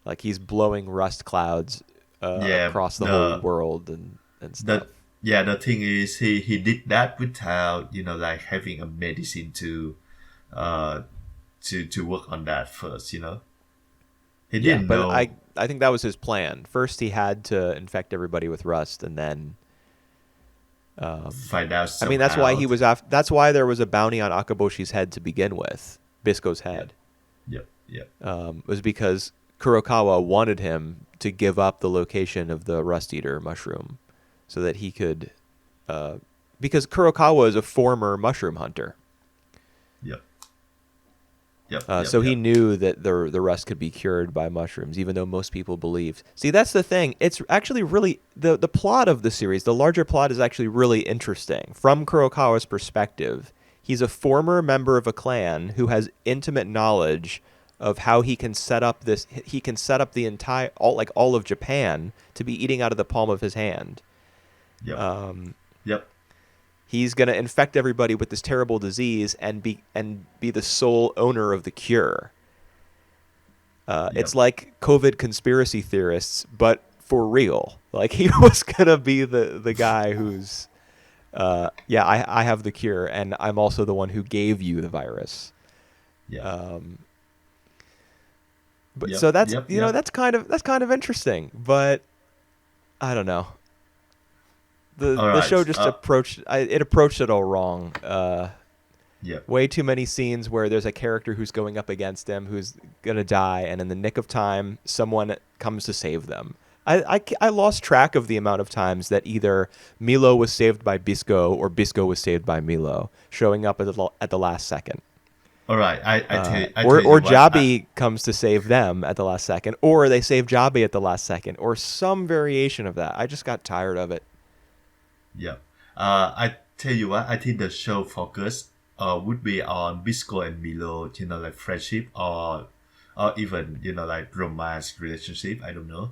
Like he's blowing rust clouds yeah. across the whole world and stuff. The the thing is he did that without like having a medicine uh to work on that first. He Yeah, didn't but know. I think that was his plan. First, he had to infect everybody with rust, and then Find out I mean that's why somehow. he was after. That's why there was a bounty on Akaboshi's head to begin with, Bisco's Yep, head. yep. Was because Kurokawa wanted him to give up the location of the Rust Eater mushroom, so that he could. Because Kurokawa is a former mushroom hunter. Yep, So he yep. knew that the rust could be cured by mushrooms, even though most people believed. See, that's the thing. It's actually really the plot of the series. The larger plot is actually really interesting from Kurokawa's perspective. He's a former member of a clan who has intimate knowledge of how he can set up this. He can set up the entire all of Japan to be eating out of the palm of his hand. Yep, yep, He's going to infect everybody with this terrible disease and be the sole owner of the cure. It's yep, like COVID conspiracy theorists, but for real. Like he was gonna be the guy who's, yeah, I have the cure, and I'm also the one who gave you the virus. yep, But so that's yep. that's kind of interesting, but I don't know. All The show right. just approached it all wrong. Yep. Way too many scenes where there's a character who's going up against him who's gonna die, and in the nick of time, someone comes to save them. I lost track of the amount of times that either Milo was saved by Bisco or Bisco was saved by Milo, showing up at the last second. All right. I tell you Or what. Jabi comes to save them at the last second, or they save Jabi at the last second, or some variation of that. I just got tired of it. Yeah. I tell you what. I think the show focus would be on Bisco and Milo. Like friendship or even like romance relationship. I don't know.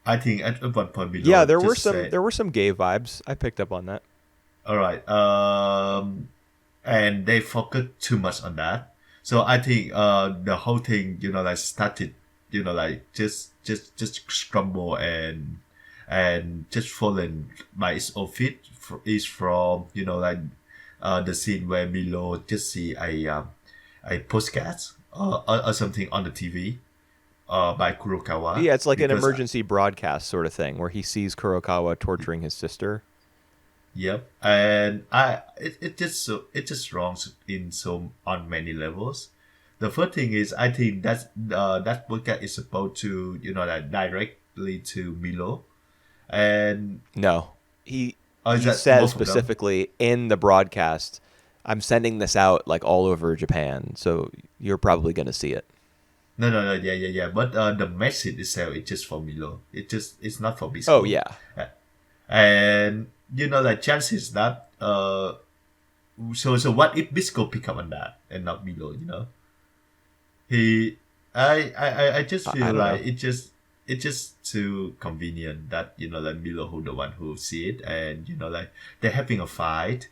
I think at one point Yeah, Milo just said, there were some gay vibes. I picked up on that. "All right." And they focus too much on that. So I think the whole thing like started like just crumble and just fallen by its own feet is from like the scene where Milo just see a postcard or something on the TV by Kurokawa Yeah, it's like an because emergency broadcast sort of thing where he sees Kurokawa torturing his sister. yep, and it just wrong in so on many levels. The first thing is I think that podcast is supposed to like directly to Milo, and No, is he that says both of them? specifically in the broadcast, "I'm sending this out like all over Japan, so you're probably gonna see it." No, yeah. But the message itself is just for Milo. It's not for Oh Bisco, yeah, Uh, and like chances that so what if Bisco pick up on that and not Milo? He I just I feel don't like know. it's just too convenient that like Milo who the one who see it, and like they're having a fight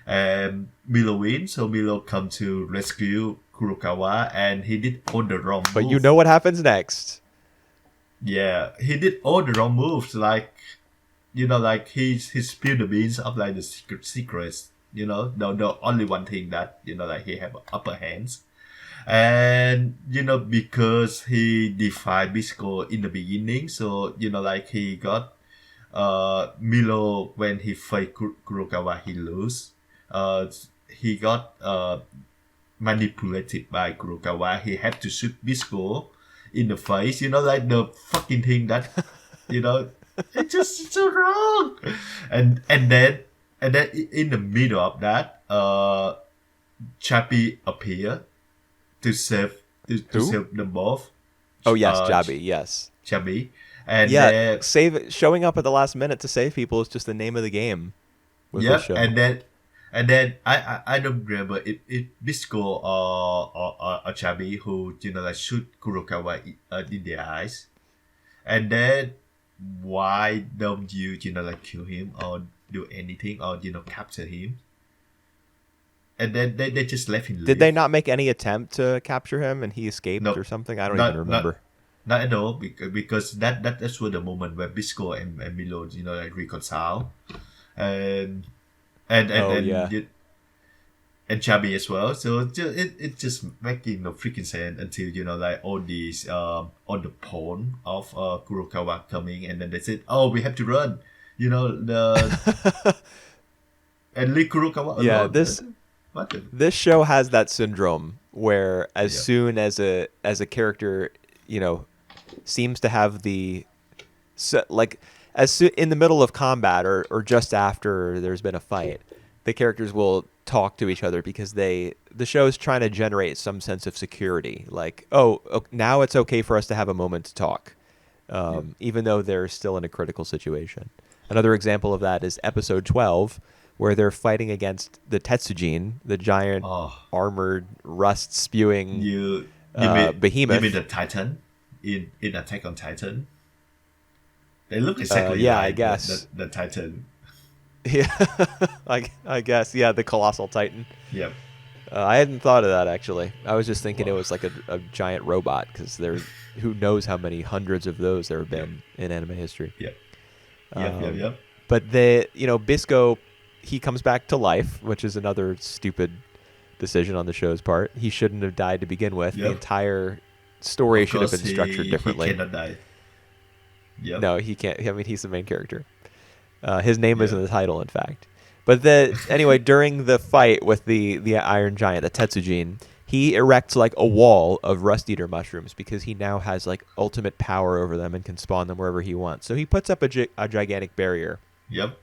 and Milo wins, so Milo come to rescue Kurokawa, and he did all the wrong But you move. know what happens next? Yeah, he did all the wrong moves, like like he spilled the beans of like the secrets. The only one thing that like he have upper hands, and because he defied Bisco in the beginning, so like he got Milo when he fight Kurokawa, he lose. He got manipulated by Kurokawa. He had to shoot Bisco in the face, like the fucking thing that, you know, it's so wrong. And then in the middle of that, Chappie appear to save to Who? save them both. Oh yes, Uh, Jabi. Yes. Chappie, and Yeah. then Showing up at the last minute to save people is just the name of the game with this yep, show. and then I don't remember if Bisco or Chabi who like shoot Kurokawa in the eyes, and then why don't you like kill him or do anything or capture him, and then they just let him Did they live. not make any attempt to capture him and he escaped No, or something? I don't even not remember. not at all, because that's where the moment where Bisco and Milo like reconcile, and and and Oh and yeah. y- and Chubby as well. So it just making no freaking sense until like all these on the pawn of Kurokawa coming, and then they said, "Oh, we have to run," the and leave Kurokawa Yeah, alone. this What the? this show has that syndrome where as Yeah. soon as a character, seems to have like in the middle of combat or just after there's been a fight, the characters will talk to each other because the show is trying to generate some sense of security. Like, now it's okay for us to have a moment to talk, Yeah. even though they're still in a critical situation. Another example of that is episode 12, where they're fighting against the Tetsujin, the giant Oh, armored rust spewing you mean behemoth. the Titan in Attack on Titan? They look exactly Yeah, I like the, guess. the, the Titan. Yeah, I guess. Yeah, the colossal titan. Yep. I hadn't thought of that actually. I was just thinking it was like a giant robot because who knows how many hundreds of those there have Yep. been in anime history. Yep. Yep. Yep. But Bisco, he comes back to life, which is another stupid decision on the show's part. He shouldn't have died to begin with. The Yep. entire story Of should have course, been structured he differently. cannot die. Yep. No, he can't. I mean, he's the main character. His name is Yeah. in the title, in fact. But anyway, during the fight with the Iron Giant, the Tetsujin, he erects like a wall of Rust Eater mushrooms because he now has like ultimate power over them and can spawn them wherever he wants. So he puts up a gigantic barrier, Yep.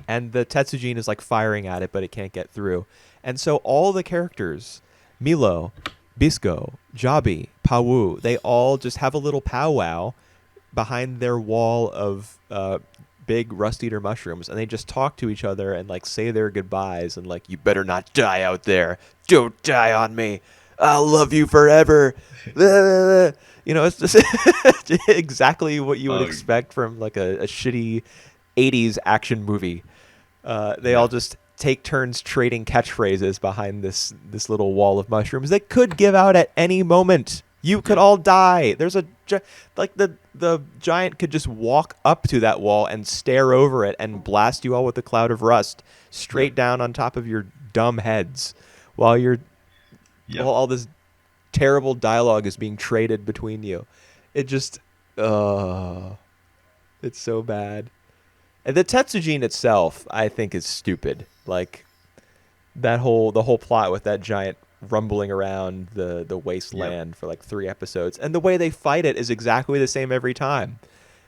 and the Tetsujin is like firing at it, but it can't get through. And so all the characters, Milo, Bisco, Jabi, Pawu, they all just have a little powwow behind their wall of big Rust Eater mushrooms, and they just talk to each other and like say their goodbyes and like, you better not die out there. Don't die on me. I'll love you forever. It's just exactly what you would Oh, expect from like a shitty 80s action movie. They all yeah. just take turns trading catchphrases behind this little wall of mushrooms that could give out at any moment. You could Yeah. all die. There's like the giant could just walk up to that wall and stare over it and blast you all with a cloud of rust straight Yep. down on top of your dumb heads while Yep. all this terrible dialogue is being traded between you. It just it's so bad. And the Tetsujin itself, I think, is stupid. Like the whole plot with that giant rumbling around the wasteland for like 3 episodes, and the way they fight it is exactly the same every time.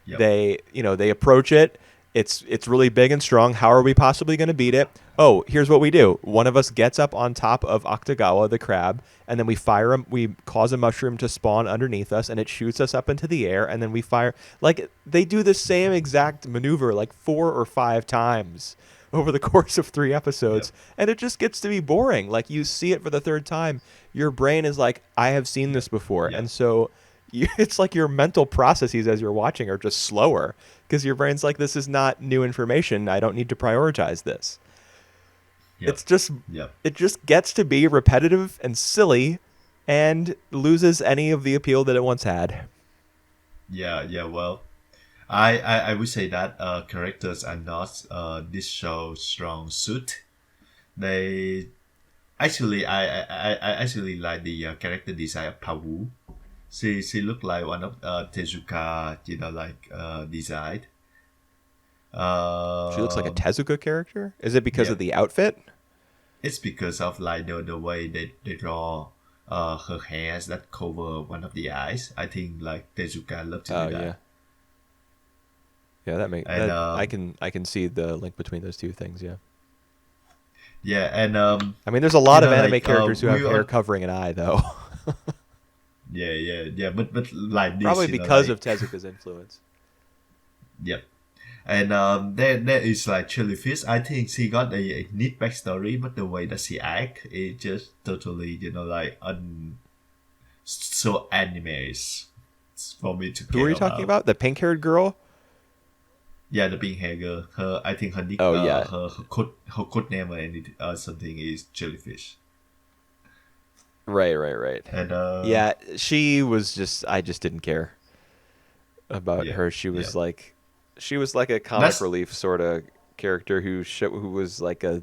Yep. They approach it. It's really big and strong. How are we possibly going to beat it? Oh, here's what we do. One of us gets up on top of Octagawa, the crab, and then we cause a mushroom to spawn underneath us, and it shoots us up into the air, and then we fire. Like, they do the same exact maneuver like 4 or 5 times over the course of 3 episodes, Yep. and it just gets to be boring. Like, you see it for the 3rd time, your brain is like, I have seen this before, Yep. and so it's like your mental processes as you're watching are just slower because your brain's like, this is not new information. I don't need to prioritize this. Yep. It's just Yep. it just gets to be repetitive and silly and loses any of the appeal that it once had. Yeah. Yeah. Well, I would say that characters are not this show's strong suit. They actually I actually like the character design of Pawu. She looked like one of Tezuka, design. She looks like a Um, Tezuka character. Is it because yeah. of the outfit? it's because of like the way they draw her hairs that cover one of the eyes. I think like Tezuka love to do Oh yeah, that. yeah. That make And that I can see the link between those two things. Yeah. yeah, and I mean, there's a lot of anime like characters who have we hair on covering an eye, though. yeah, but like Probably this, because of like Tezuka's influence. yep. And there is like Jellyfish. I think she got a neat backstory, but the way that she act is just totally, like so anime is for me to Who are care you talking about. about? The pink-haired girl? Yeah, the pink hair girl. Her, I think her nick, Oh yeah, her code name or anything, something is Jellyfish. right. And Yeah, she was just. I just didn't care about yeah, her. She yeah. was like, a comic That's relief sort of character who was like a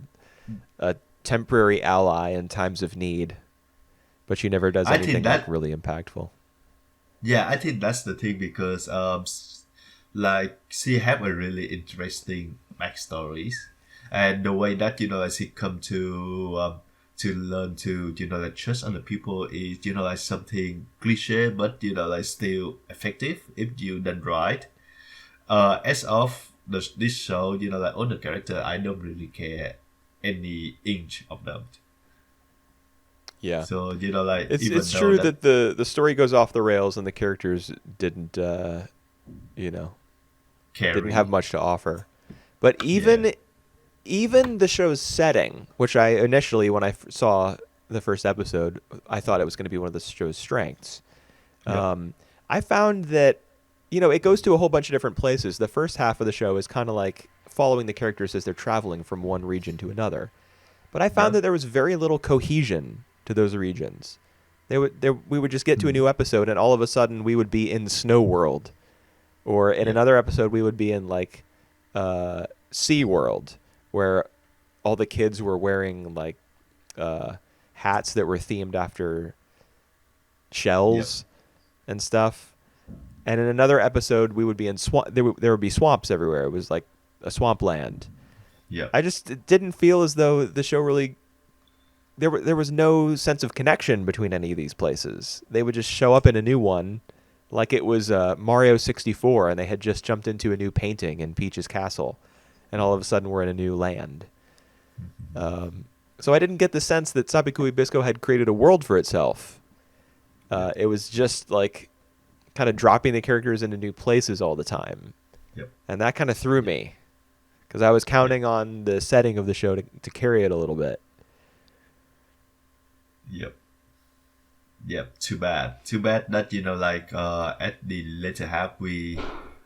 temporary ally in times of need, but she never does I think anything like that really impactful. yeah, I think that's the thing because like she have a really interesting backstories, and the way that as she come to learn to like trust other people is like something cliche, but like still effective if you done right. As of this show, like all the character, I don't really care any inch of them. Yeah. So like It's even though true that that the story goes off the rails and the characters didn't you know didn't have carry, much to offer. But yeah, even the show's setting, which I initially when I saw the first episode, I thought it was going to be one of the show's strengths. yep, Um, I found that it goes to a whole bunch of different places. The first half of the show is kind of like following the characters as they're traveling from one region to another. But I found yep, that there was very little cohesion to those regions. We would just get to a mm, new episode, and all of a sudden we would be in Snow World, or in yep, another episode we would be in like Sea World, where all the kids were wearing like hats that were themed after yep, shells and stuff. And in another episode, we would be in swamp. There would be swamps everywhere. It was like a swamp land. yep. I just it didn't feel as though the show really there was no sense of connection between any of these places. They would just show up in a new one, like it was Mario 64, and they had just jumped into a new painting in Peach's castle, and all of a sudden we're in a new land. So I didn't get the sense that Sabikui Bisco had created a world for itself. Yep. It was just like kind of dropping the characters into new places all the time, Yep. and that kind of threw Yep. me because I was Yep. counting on the setting of the show to carry it a little bit. Yep. Yep. Too bad. Too bad that like at the later half we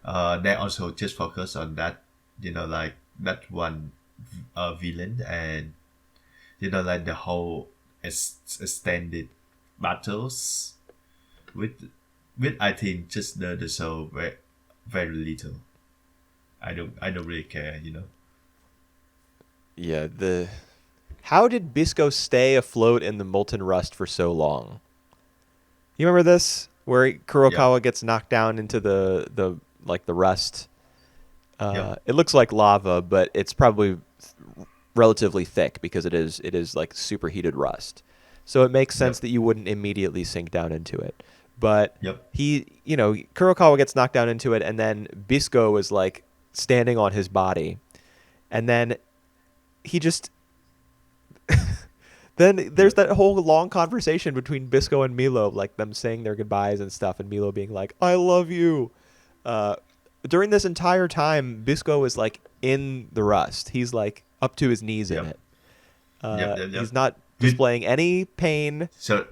they also just focus on that like that one villain, and like the whole extended battles with I think just the show very little. I don't really care. Yeah, the how did Bisco stay afloat in the molten rust for so long? You remember this, where Yep. Kurokawa gets knocked down into the rust. Yep. It looks like lava, but it's probably relatively thick because it is like superheated rust. So it makes sense Yep. that you wouldn't immediately sink down into it. But Yep. Kurokawa gets knocked down into it, and then Bisco is like standing on his body, and then he just then there's Yep. that whole long conversation between Bisco and Milo, like them saying their goodbyes and stuff, and Milo being like, "I love you." Uh, During this entire time, Bisco is like in the rust. He's like up to his knees in Yep. it. Yep. Yep. He's Yep. not With displaying any pain. so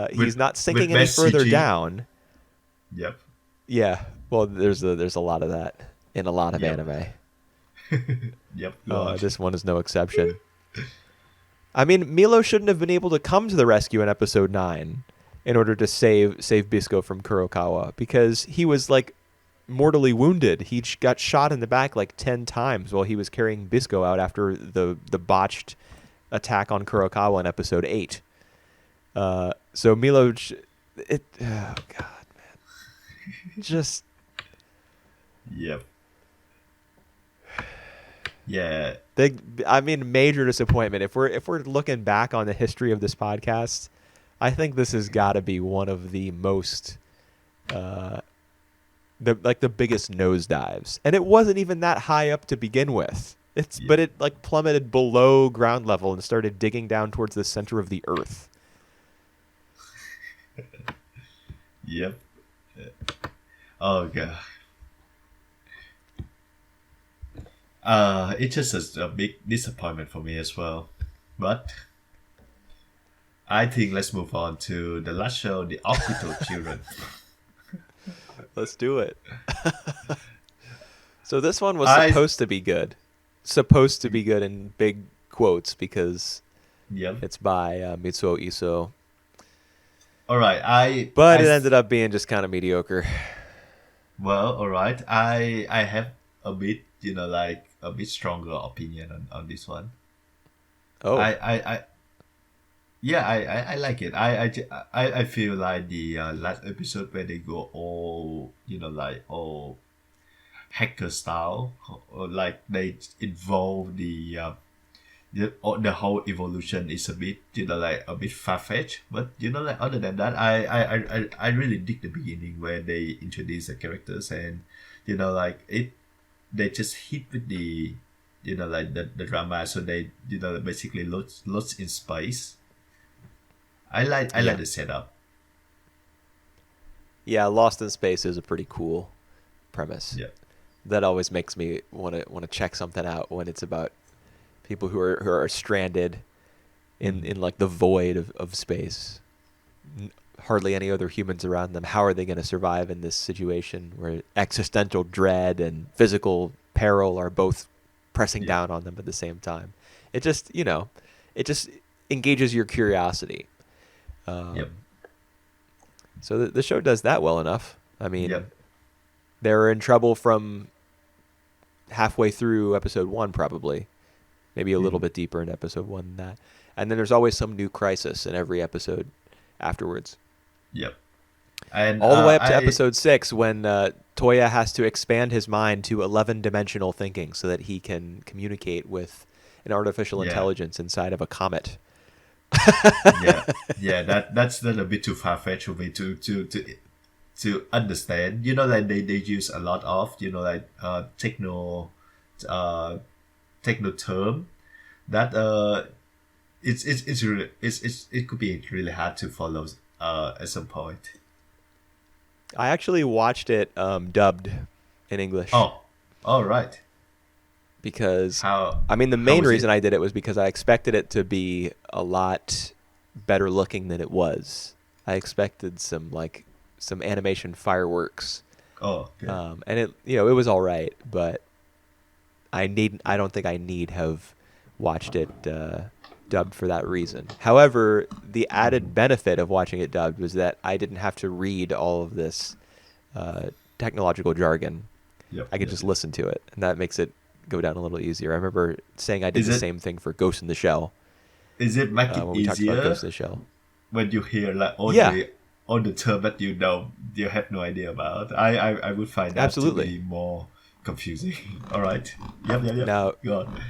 He's with not with sinking any best further CG. down. Yep. Yeah, well, there's a lot of that in a lot of Yep. anime. Yep. God. This one is no exception. I mean, Milo shouldn't have been able to come to the rescue in episode 9 in order to save Bisco from Kurokawa because he was like mortally wounded. He got shot in the back like 10 times while he was carrying Bisco out after the botched attack on Kurokawa in episode 8. So Milo oh god, just Yep. Yeah. I mean, major disappointment. If we're looking back on the history of this podcast, I think this has got to be one of the most the biggest nosedives. And it wasn't even that high up to begin with. Yeah. But it like plummeted below ground level and started digging down towards the center of the earth. Yep. Oh god. It's just a big disappointment for me as well. But I think let's move on to the last show, the Orbital Children. Let's do it. So this one was I supposed to be good. Supposed to be good in big quotes because Yep. it's by Mitsuo Iso. All right. But it ended up being just kind of mediocre. Well, all right. I have a bit, like a bit stronger opinion on this one. Oh, I yeah, I like it. I feel like the last episode where they go all, like all hacker style, or like they involve the whole evolution is a bit, like a bit far fetched. But like other than that, I really dig the beginning where they introduce the characters, and like it, they just hit with the, like the drama. So they, basically lost in space. I like yeah. the setup. Yeah, Lost in Space is a pretty cool premise. Yeah. That always makes me want to check something out when it's about people who are stranded in like the void of space. Hardly any other humans around them. How are they going to survive in this situation where existential dread and physical peril are both pressing Yeah. down on them at the same time? It just, it just engages your curiosity. Yep. So the show does that well enough. I mean, Yep. they were in trouble from halfway through episode 1, probably. Maybe a little bit deeper in episode 1 than that. And then there's always some new crisis in every episode afterwards. Yep. And All the way up to episode 6 when Toya has to expand his mind to 11-dimensional thinking so that he can communicate with an artificial Yeah. intelligence inside of a comet. Yeah, that's not a bit too far fetched for me to understand. Like they use a lot of, like techno term that it's really it could be really hard to follow at some point. I actually watched it dubbed in English. Oh, all right. Because How I mean the how main was reason it? I did it was because I expected it to be a lot better looking than it was. I expected some animation fireworks. Oh, okay. And it was all right, but I don't think I need have watched it dubbed for that reason. However, the added benefit of watching it dubbed was that I didn't have to read all of this technological jargon. Yep. I could just listen to it, and that makes it go down a little easier. I remember saying I did Is the it same thing for Ghost in the Shell is it make it when we talked about Ghost easier in the Shell. when you hear like Yeah, all the term that you have no idea about? I would find that to absolutely. be more confusing. All right. Yep. Now, Go on.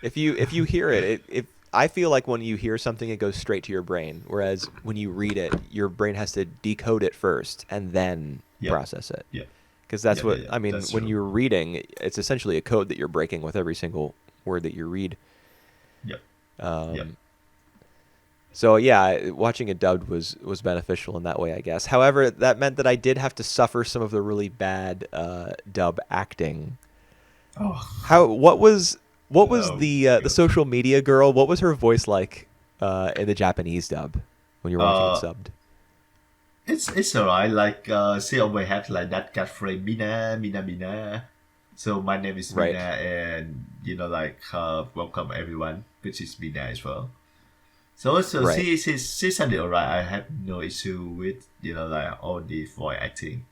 if you hear it, if I feel like when you hear something, it goes straight to your brain, whereas when you read it, your brain has to decode it first and then Yep. process it. Yep. Because that's what Yeah. I mean. That's When true. you're reading, it's essentially a code that you're breaking with every single word that you read. Yep. Um, Yep. So yeah, watching it dubbed was beneficial in that way, I guess. However, that meant that I did have to suffer some of the really bad dub acting. Oh. What was Oh, the God. social media girl? What was her voice like in the Japanese dub when you're watching it Uh, subbed? it's alright. Like she always had like that catchphrase, Mina. So my name is Right. Mina, and like welcome everyone, which is Mina as well. So Right. she sounded alright. I have no issue with like all the voice acting.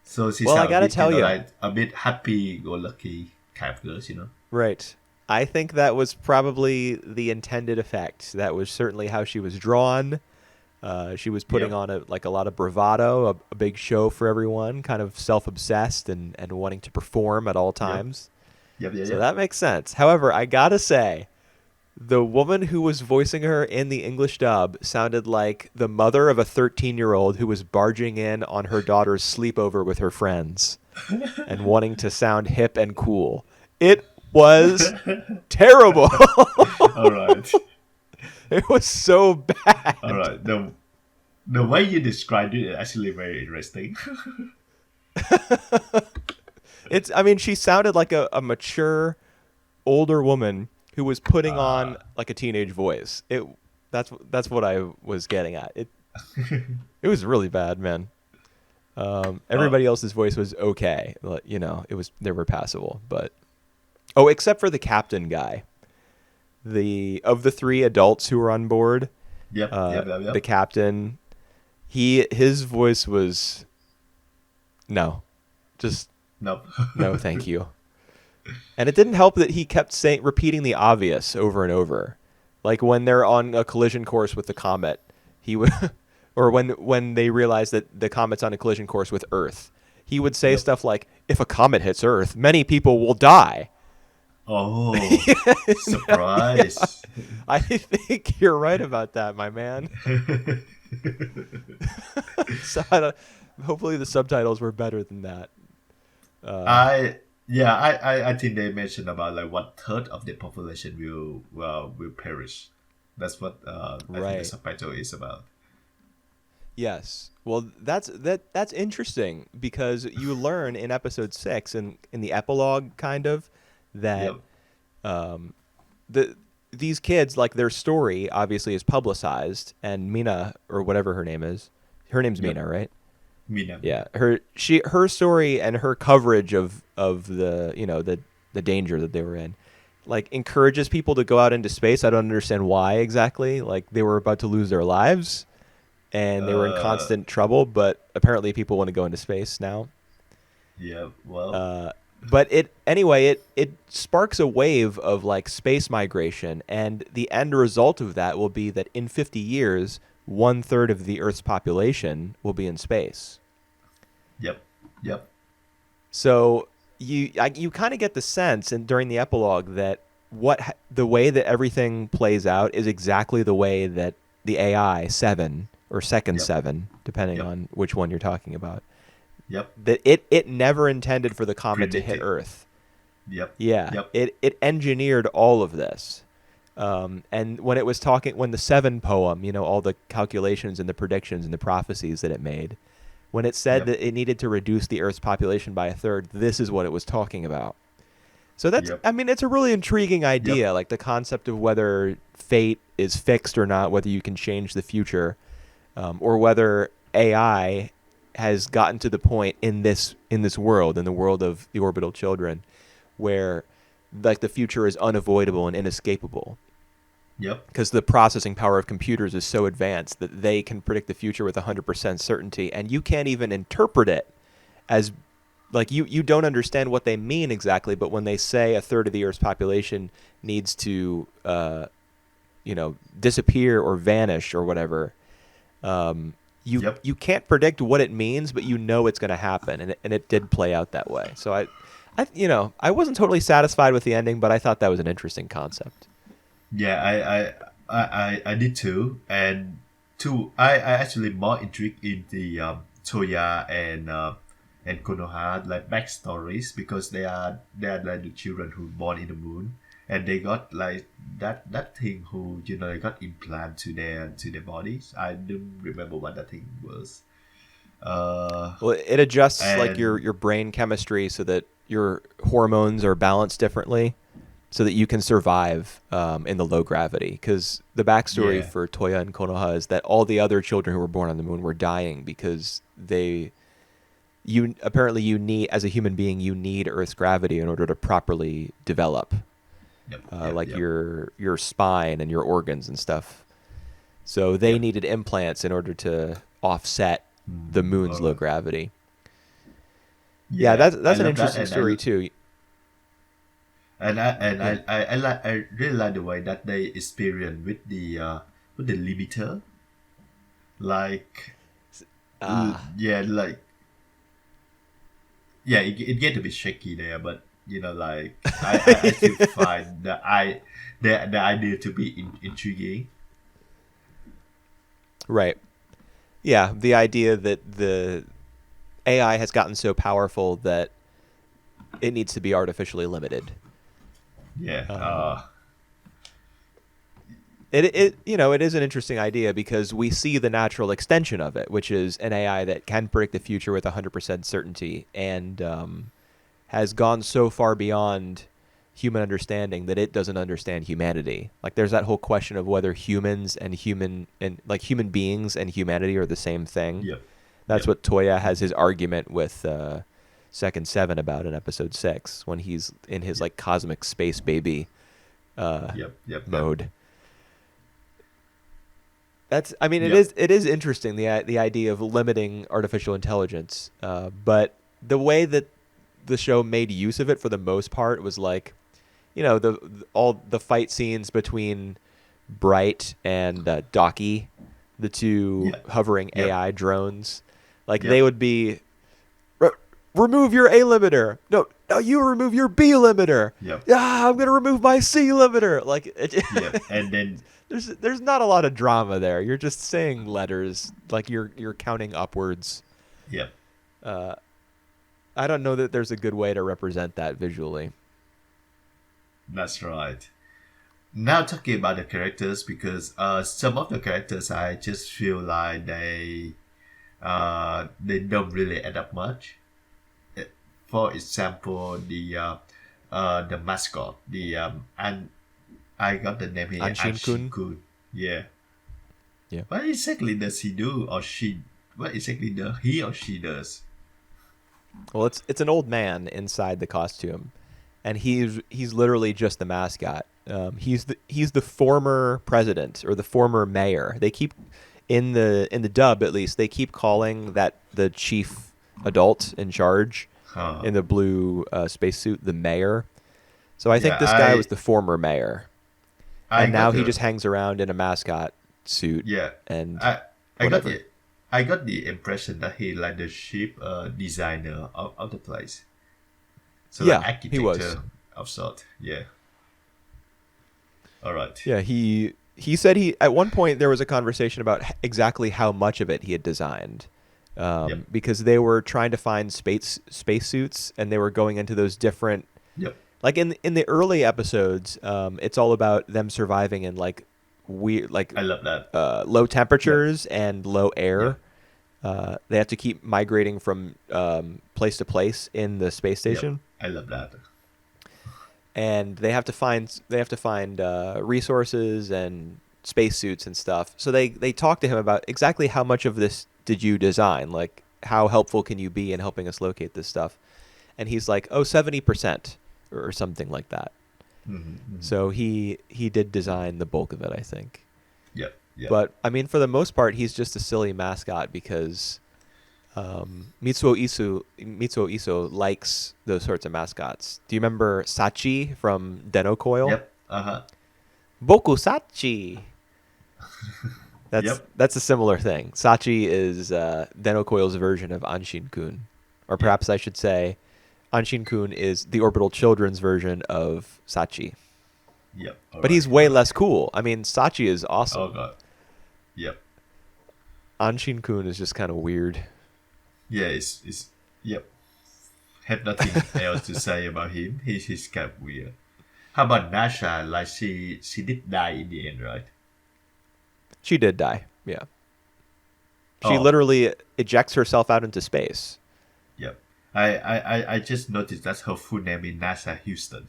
So she Well, I sound a gotta bit tell you, like a bit happy go lucky kind of girls. right. I think that was probably the intended effect. That was certainly how she was drawn. She was putting Yep. on a lot of bravado, a big show for everyone, kind of self-obsessed and wanting to perform at all Yep. times. Yep, yeah, So yeah. that makes sense. However, I gotta say, the woman who was voicing her in the English dub sounded like the mother of a 13-year-old who was barging in on her daughter's sleepover with her friends and wanting to sound hip and cool. It was terrible. All right. It was so All bad. right. The way you described it is actually very interesting. I mean, she sounded like a mature, older woman who was putting Uh, on like a teenage voice. That's what I was getting at. It was really bad, man. oh, Everybody else's voice was okay. You know, they were passable, but except for the captain guy. The of the three adults who were on board, yep, yep, yep, the yep. captain, his voice was no, just Nope. no, thank you. And it didn't help that he kept repeating the obvious over and over, like when they're on a collision course with the comet, he would, or when they realize that the comet's on a collision course with Earth, he would say Yep. stuff like, "If a comet hits Earth, many people will die." Oh, Yeah, surprise. I think you're right about that, my man. So hopefully the subtitles were better than that. I yeah, I think they mentioned about like one third of the population will perish. That's what I think the Right. subtitle is about. Yes. Well, that's interesting because you learn in episode 6 and in the epilogue kind of that Yep. um, these kids, like, their story obviously is publicized, and Mina, or whatever her name is, her name's Yep. Mina, right? Mina, Yeah, Mina. her story and her coverage of the, the danger that they were in, like, encourages people to go out into space. I don't understand why exactly. Like, they were about to lose their lives and they were in Uh, constant trouble, but apparently people want to go into space now. yeah. Well, Uh, but it sparks a wave of, like, space migration, and the end result of that will be that in 50 years, 1/3 of the Earth's population will be in space. yep, yep, So you kind of get the sense, and during the epilogue, that the way that everything plays out is exactly the way that the AI seven or second yep, seven, depending yep, on which one you're talking about, yep. that it never intended for the comet to hit Predicted. Earth. Yep, Yeah, yep, it engineered all of this. And when it was talking, when the Seven poem, all the calculations and the predictions and the prophecies that it made, when it said yep, that it needed to reduce the Earth's population by 1/3, this is what it was talking about. So yep, I mean, it's a really intriguing yep, idea, like the concept of whether fate is fixed or not, whether you can change the future, or whether AI has gotten to the point in this world, in the world of the Orbital Children, where, like, the future is unavoidable and inescapable yep, because the processing power of computers is so advanced that they can predict the future with 100% certainty, and you can't even interpret it as, like, you don't understand what they mean exactly, but when they say 1/3 of the Earth's population needs to disappear or vanish or whatever, um, you yep. you can't predict what it means, but you know it's going to happen, and it did play out that way. So I wasn't totally satisfied with the ending, but I thought that was an interesting concept. Yeah, I did too, and I actually more intrigued in the Toya and Konoha like backstories because they are like the children who born in the moon, and they got like that thing who they got implant to their bodies. I don't remember what that thing was. Uh, Well, it adjusts, like, your and your brain chemistry so that your hormones are balanced differently, so that you can survive in the low gravity. Because the backstory yeah, for Toya and Konoha is that all the other children who were born on the moon were dying because you need, as a human being, you need Earth's gravity in order to properly develop, yep, yep, like yep, your spine and your organs and stuff. So they yep. needed implants in order to offset the moon's All low right. gravity. Yeah, Yeah, I that's an love that, interesting and story too. Yeah. I really like the way that they experience with the limiter, like Ah, yeah, like yeah, it get a bit shaky there, but Like I still find the idea to be intriguing. Right. Yeah, the idea that the AI has gotten so powerful that it needs to be artificially limited. Yeah. It is an interesting idea because we see the natural extension of it, which is an AI that can predict the future with 100% certainty and has gone so far beyond human understanding that it doesn't understand humanity. Like there's that whole question of whether human beings and humanity are the same thing. Yep. That's Yep. what Toya has his argument with Second Seven about in episode 6 when he's in his like cosmic space baby Yep. Yep. Yep. mode. I mean, Yep. it is interesting the idea of limiting artificial intelligence, but the way that the show made use of it for the most part was like, all the fight scenes between Bright and Docky, the two Yep. hovering Yep. AI drones, like they Yep. would be remove your A limiter. No, you remove your B limiter. Yep. Yeah, I'm gonna remove my C limiter. Like Yep. And then there's not a lot of drama there. You're just saying letters, like you're counting upwards. yep. I don't know that there's a good way to represent that visually. That's right. Now talking about the characters, because some of the characters I just feel like they don't really add up much. For example, the mascot, and I got the name here, Anshin-kun? Anshin-kun. Yeah. Yeah. What exactly does he do or she? What exactly he or she does? Well, it's an old man inside the costume, and he's literally just the mascot. He's the former president or the former mayor. They keep in the dub at least they keep calling that the chief adult in charge Huh. in the blue spacesuit the mayor. So I think Yeah, this guy was the former mayor, I and now got he the- just hangs around in a mascot suit. Yeah, And I got whatever. I got the impression that he like the ship designer of the place. So Yeah, like he was. architecture of sort. Yeah. All right. Yeah, he said he at one point there was a conversation about exactly how much of it he had designed, Yep. because they were trying to find spacesuits and they were going into those different Yep. like in the early episodes. It's all about them surviving in like weird I love that. low temperatures and low air. They have to keep migrating from place to place in the space station. I love that. And they have to find resources and spacesuits and stuff. So they talk to him about exactly how much of this did you design? Like how helpful can you be in helping us locate this stuff? And he's like, 70% or something like that. Mm-hmm. So he did design the bulk of it, I think. Yep. Yep. But I mean, for the most part, he's just a silly mascot because Mitsuo Iso likes those sorts of mascots. Do you remember Sachi from Deno Coil? Yep. Uh-huh. Boku Sachi. Yep. That's a similar thing. Sachi is Deno Coil's version of Anshin-kun, or perhaps I should say, Anshin-kun is the Orbital Children's version of Sachi. Yep. All But right. he's way less cool. I mean, Sachi is awesome. Oh god. Yep. Anshin-kun is just kind of weird. Yeah, it's yep. Have nothing else to say about him. He's kind of weird. How about Nasha? Like she did die in the end, right? She did die. Yeah. She Oh. literally ejects herself out into space. Yep. I just noticed that's her full name is Nasha Houston.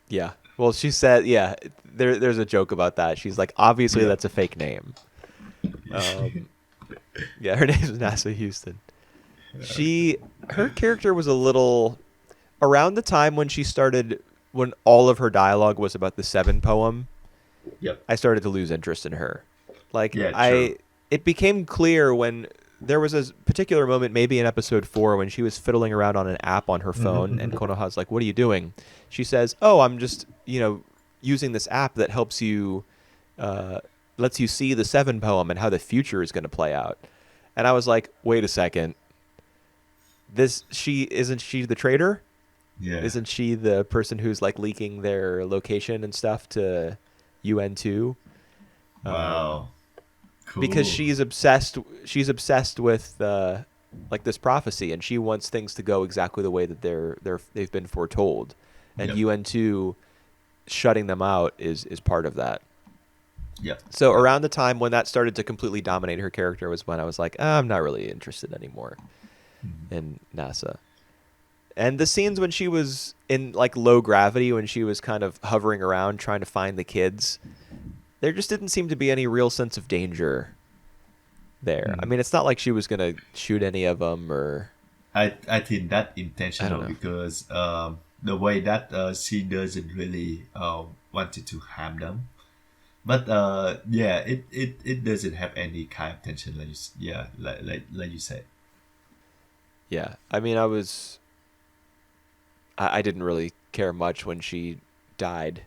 Yeah. Well, she said, yeah, there's a joke about that. She's like, obviously Yeah. that's a fake name. Yeah, her name is NASA Houston. Her character was a little around the time when all of her dialogue was about the Seven poem. Yep. I started to lose interest in her. Like Yeah, true. it became clear when there was a particular moment, maybe in episode 4, when she was fiddling around on an app on her phone, and Konoha's like, "What are you doing?" She says, "Oh, I'm just using this app that helps you, lets you see the Seven poem and how the future is going to play out." And I was like, "Wait a second. Isn't she the traitor?" Yeah. Isn't she the person who's like leaking their location and stuff to UN2? Wow. Because Cool. she's obsessed with like this prophecy, and she wants things to go exactly the way that they've been foretold, and Yep. UN2 shutting them out is part of that. Yep. So Yep. around the time when that started to completely dominate her character was when I was like, I'm not really interested anymore in NASA. And the scenes when she was in like low gravity, when she was kind of hovering around trying to find the kids, there just didn't seem to be any real sense of danger there. I Mm. mean, it's not like she was gonna shoot any of them, or I think that I don't intentional know. because the way that she doesn't really wanted to harm them. But yeah, it doesn't have any kind of tension, like yeah, like you said. Yeah, I mean, I didn't really care much when she died.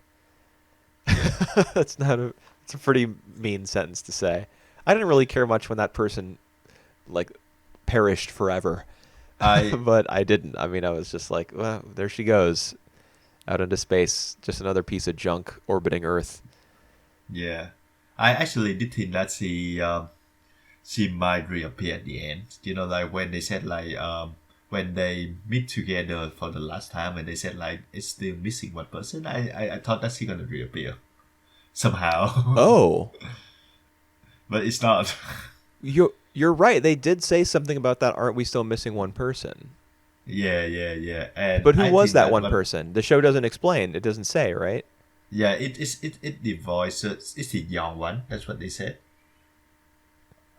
Yeah, That's not a. It's a pretty mean sentence to say. I didn't really care much when that person like perished forever, I but I didn't. I mean, I was just like, well, there she goes out into space, just another piece of junk orbiting Earth. yeah, I actually did think that she might reappear at the end. You know, like when they said like when they meet together for the last time and they said like it's still missing one person. I thought that she gonna reappear somehow, Oh, but it's not. you're right. They did say something about that. Aren't we still missing one person? Yeah, yeah, yeah. And But who I was think that that one what person? The show doesn't explain. It doesn't say, right? yeah, it the voice it's the young one, that's what they said.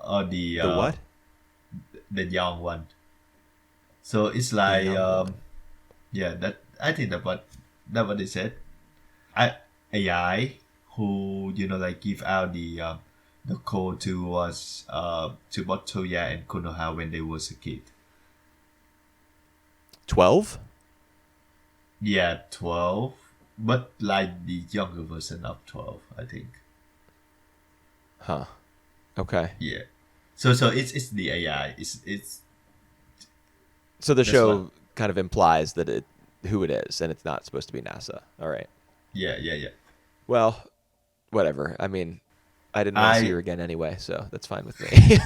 Or The what? the young one. So it's The like young one. yeah, that I think that what they said. I AI who like give out the code to us to both Toya and Konoha when they was a kid. 12? Yeah, 12, but like the younger version of 12, I think. Huh. Okay. Yeah. So it's the AI. It's So the that's what. show kind of implies that it who it is, and it's not supposed to be NASA. All right. Yeah, yeah, yeah. Well, whatever. I mean, I didn't want to see I her again anyway, so that's fine with me.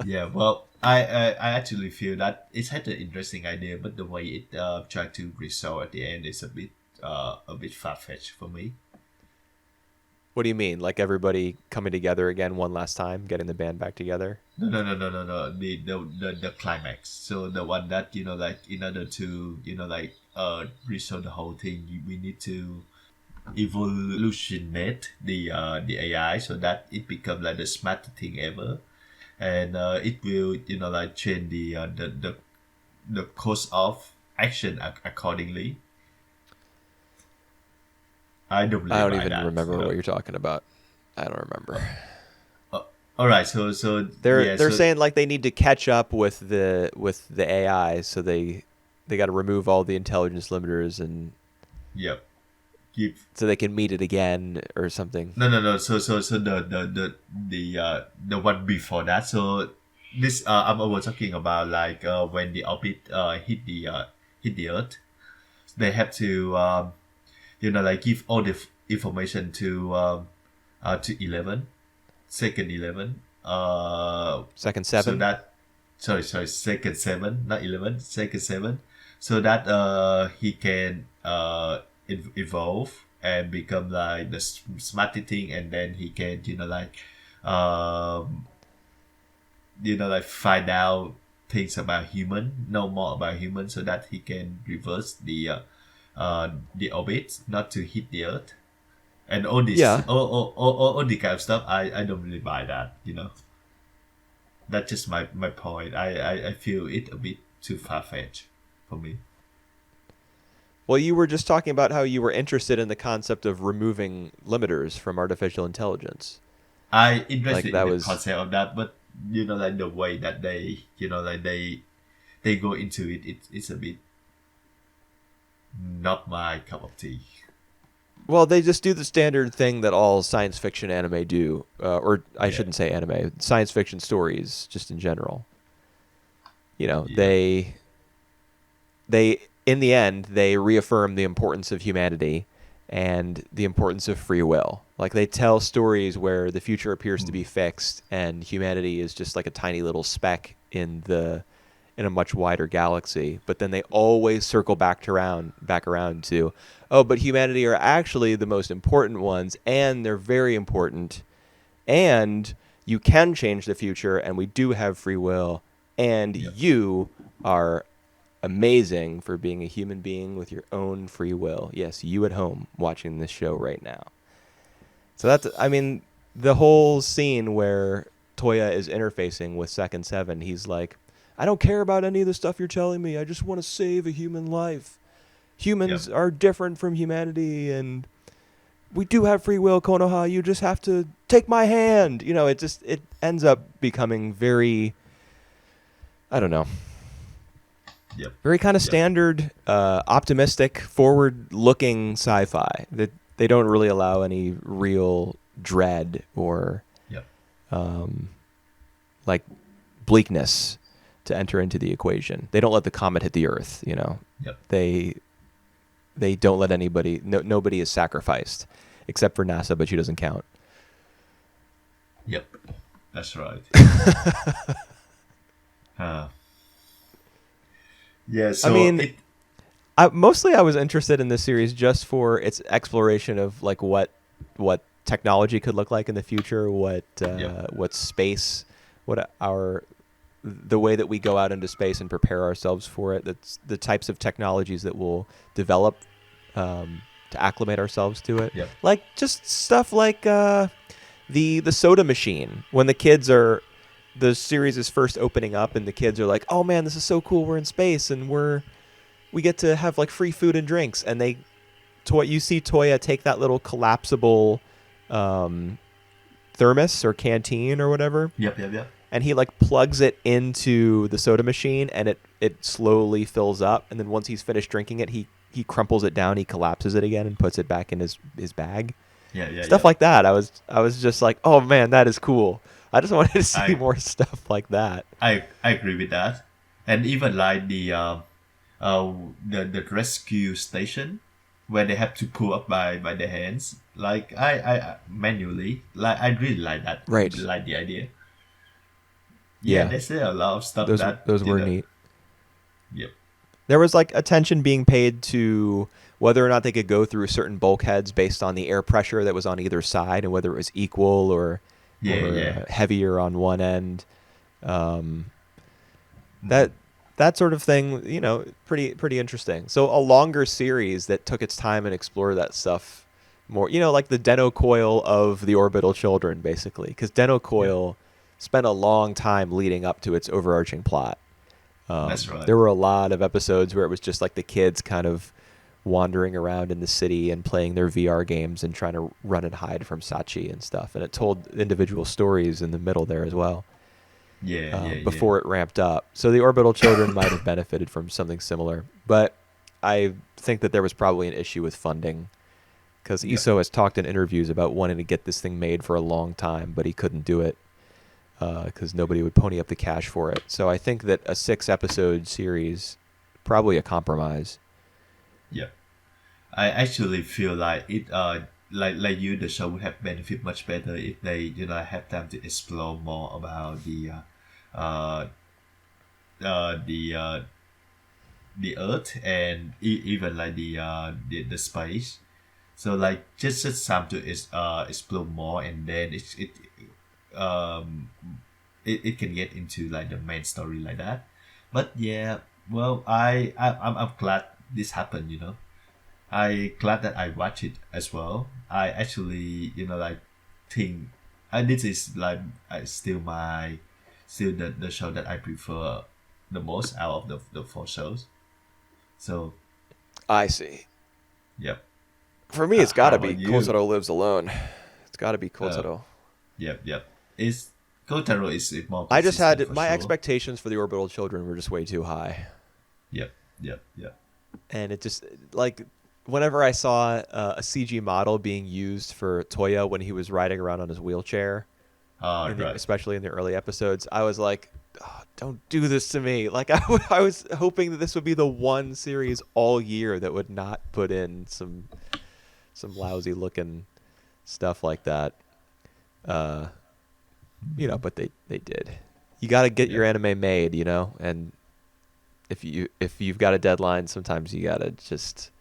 Yeah. Well, I actually feel that it had an interesting idea, but the way it tried to resolve at the end is a bit far fetched for me. What do you mean? Like everybody coming together again one last time, getting the band back together? No, no, no, no, no, no. The climax. So the one that like in order to like resolve the whole thing, we need to evolutionate the AI so that it becomes like the smartest thing ever, and it will like change the course of action accordingly. I don't I really don't buy even that. remember what you're talking about. I don't remember. Uh, all right, so They're yeah, they're so saying like they need to catch up with the AI, so they got to remove all the intelligence limiters, and yeah, give so they can meet it again or something. no, no, no. So the one before that. So this I'm was talking about like when the orbit hit the Earth, they have to like give all the information to 11 second 11 Second so seven, that sorry second 7, not 11, second 7, so that he can evolve and become like the smarty thing, and then he can um like find out things about human, know more about human, so that he can reverse the orbit not to hit the earth, and all this yeah. all the kind of stuff. I don't really buy that. That's just my point. I feel it a bit too far-fetched for me. Well, you were just talking about how you were interested in the concept of removing limiters from artificial intelligence. I Like interested in that the was concept of that, but like the way that like they go into it, it's a bit not my cup of tea. well, they just do the standard thing that all science fiction anime do, or I Yeah, shouldn't say anime, science fiction stories, just in general. You know, yeah, they in the end, they reaffirm the importance of humanity and the importance of free will. Like they tell stories where the future appears to be fixed and humanity is just like a tiny little speck in a much wider galaxy. But then they always circle back around to, oh, but humanity are actually the most important ones, and they're very important, and you can change the future, and we do have free will, and Yep. you are amazing for being a human being with your own free will. Yes, you at home watching this show right now. So that's, I mean, the whole scene where Toya is interfacing with Second Seven, he's like, I don't care about any of the stuff you're telling me. I just want to save a human life. Yep. Humans are different from humanity, and we do have free will, Konoha. You just have to take my hand. You know, it ends up becoming very, I don't know, Yep. very kind of Yep. standard, optimistic, forward-looking sci-fi. That they don't really allow any real dread or Yep. like bleakness to enter into the equation. They don't let the comet hit the Earth. You know, Yep. they don't let anybody. Nobody is sacrificed except for NASA, but she doesn't count. Yep. That's right. uh, yeah. So I mean, it. mostly I was interested in this series just for its exploration of like what technology could look like in the future, what space, what the way that we go out into space and prepare ourselves for it. That's the types of technologies that will develop to acclimate ourselves to it. Yep. Like just stuff like the soda machine when the series is first opening up and the kids are like, oh man, this is so cool, we're in space and we get to have like free food and drinks, and you see Toya take that little collapsible thermos or canteen or whatever, Yep. Yep. Yep. and he like plugs it into the soda machine and it slowly fills up, and then once he's finished drinking it, he crumples it down, he collapses it again and puts it back in his bag. Yeah. Yeah. Stuff yeah. like that. I was just like, oh man, that is cool. I just wanted to see I- more stuff like that. I agree with that, and even like the rescue station where they have to pull up by their hands, like I manually, like I really like that. Right. Like the idea. Yeah. They say a lot of stuff Those you were know. neat. Yep. There was like attention being paid to whether or not they could go through certain bulkheads based on the air pressure that was on either side and whether it was equal or Yeah. heavier on one end. That sort of thing, you know, pretty interesting. So a longer series that took its time and explored that stuff more, you know, like the Deno Coil of the Orbital Children, basically, because Deno Coil spent a long time leading up to its overarching plot. That's right. There were a lot of episodes where it was just like the kids kind of wandering around in the city and playing their VR games and trying to run and hide from Sachi and stuff. And it told individual stories in the middle there as well. Before it ramped up. So the Orbital Children might have benefited from something similar. But I think that there was probably an issue with funding because Iso has talked in interviews about wanting to get this thing made for a long time, but he couldn't do it because nobody would pony up the cash for it. So I think that a 6-episode series, probably a compromise. Yeah. I actually feel like it like you, the show would have benefit much better if they have time to explore more about the Earth and even like the space. So like just time to explore more, and then it can get into like the main story like that. But yeah, well, I'm glad this happened. I glad that I watched it as well. I actually like think this is like still the show that I prefer the most out of the 4 shows. So I see. yep. For me, it's got to How be about you? Kotaro Lives Alone. It's got to be Kotaro. Yep. It's Kotaro is more. I just had consistent for my sure. expectations for the Orbital Children were just way too high. Yep. And it just like whenever I saw a CG model being used for Toya when he was riding around on his wheelchair, Right. especially in the early episodes, I was like, oh, don't do this to me. Like I was hoping that this would be the one series all year that would not put in some lousy looking stuff like that. Uh, but they did. You got to get Yep. your anime made, and if you've got a deadline, sometimes you got to just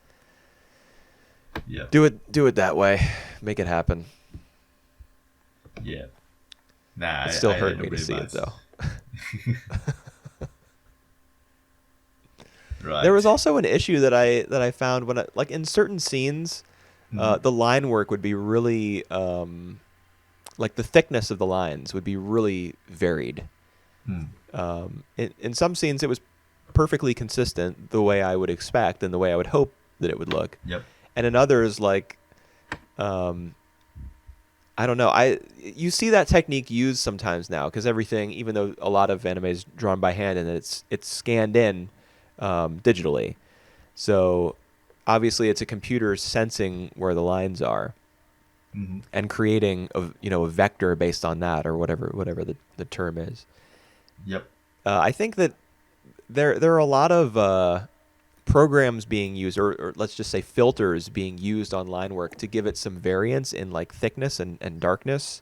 Yep. do it that way. Make it happen. Yeah. Nah, It still I hurt know me to very see it much. though. There was Right. also an issue that I found when like in certain scenes, Mm-hmm. the line work would be really like the thickness of the lines would be really varied. Mm. In some scenes, it was perfectly consistent the way I would expect and the way I would hope that it would look, Yep. and in others, like um, I don't know. You see that technique used sometimes now because everything, even though a lot of anime is drawn by hand and it's scanned in digitally, so obviously it's a computer sensing where the lines are Mm-hmm. and creating a vector based on that or whatever the term is. Yep. I think that there are a lot of programs being used, or let's just say filters being used on line work to give it some variance in like thickness and darkness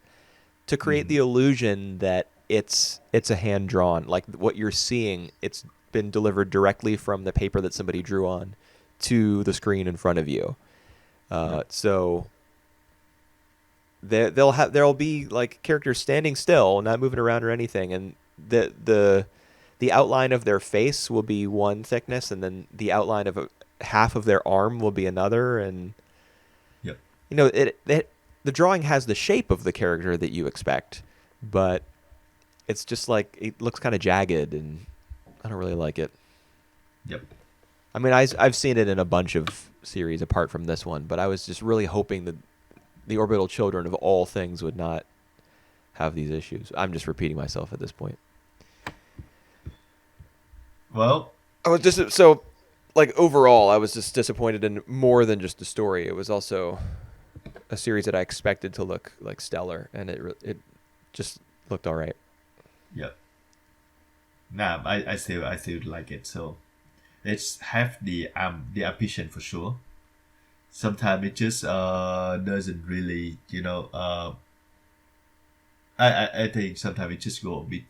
to create Mm-hmm. the illusion that it's a hand drawn, like what you're seeing. It's been delivered directly from the paper that somebody drew on to the screen in front of you. Yep. So there'll be like characters standing still, not moving around or anything, and the outline of their face will be one thickness, and then the outline of half of their arm will be another, and Yep. the drawing has the shape of the character that you expect, but it's just like it looks kind of jagged, and I don't really like it. Yep. I mean, I've seen it in a bunch of series apart from this one, but I was just really hoping that the Orbital Children of all things would not have these issues. I'm just repeating myself at this point. Well, I was just so like overall, I was just disappointed in more than just the story. It was also a series that I expected to look like stellar, and it just looked all right. yep. Nah, I still like it. So it's have the ambition for sure. Sometimes it just doesn't really I think sometimes it just go a bit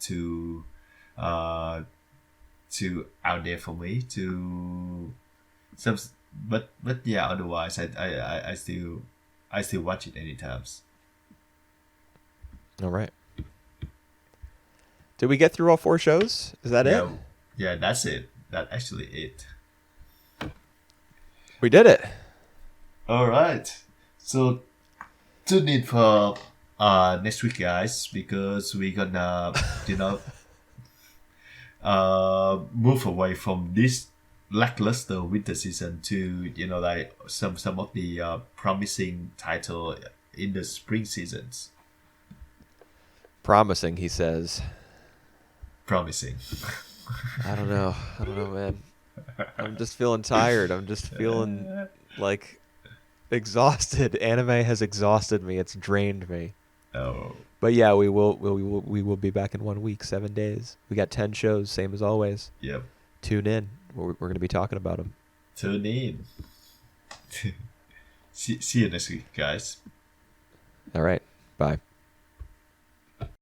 uh too out there for me to some but yeah, otherwise I still watch it anytime. All right. Did we get through all four shows? Is that it? Yeah, yeah, that's it. That actually it. We did it. All right. So tune in for next week, guys, because we're gonna you know move away from this lackluster winter season to like some of the promising title in the spring seasons. Promising, he says. Promising. I don't know, man. I'm just feeling tired. I'm just feeling like exhausted. Anime has exhausted me. It's drained me. Oh, But yeah, we will be back in 1 week, 7 days. We got 10 shows, same as always. yep. Tune in. We're going to be talking about them. Tune in. See you next week, guys. All right. Bye.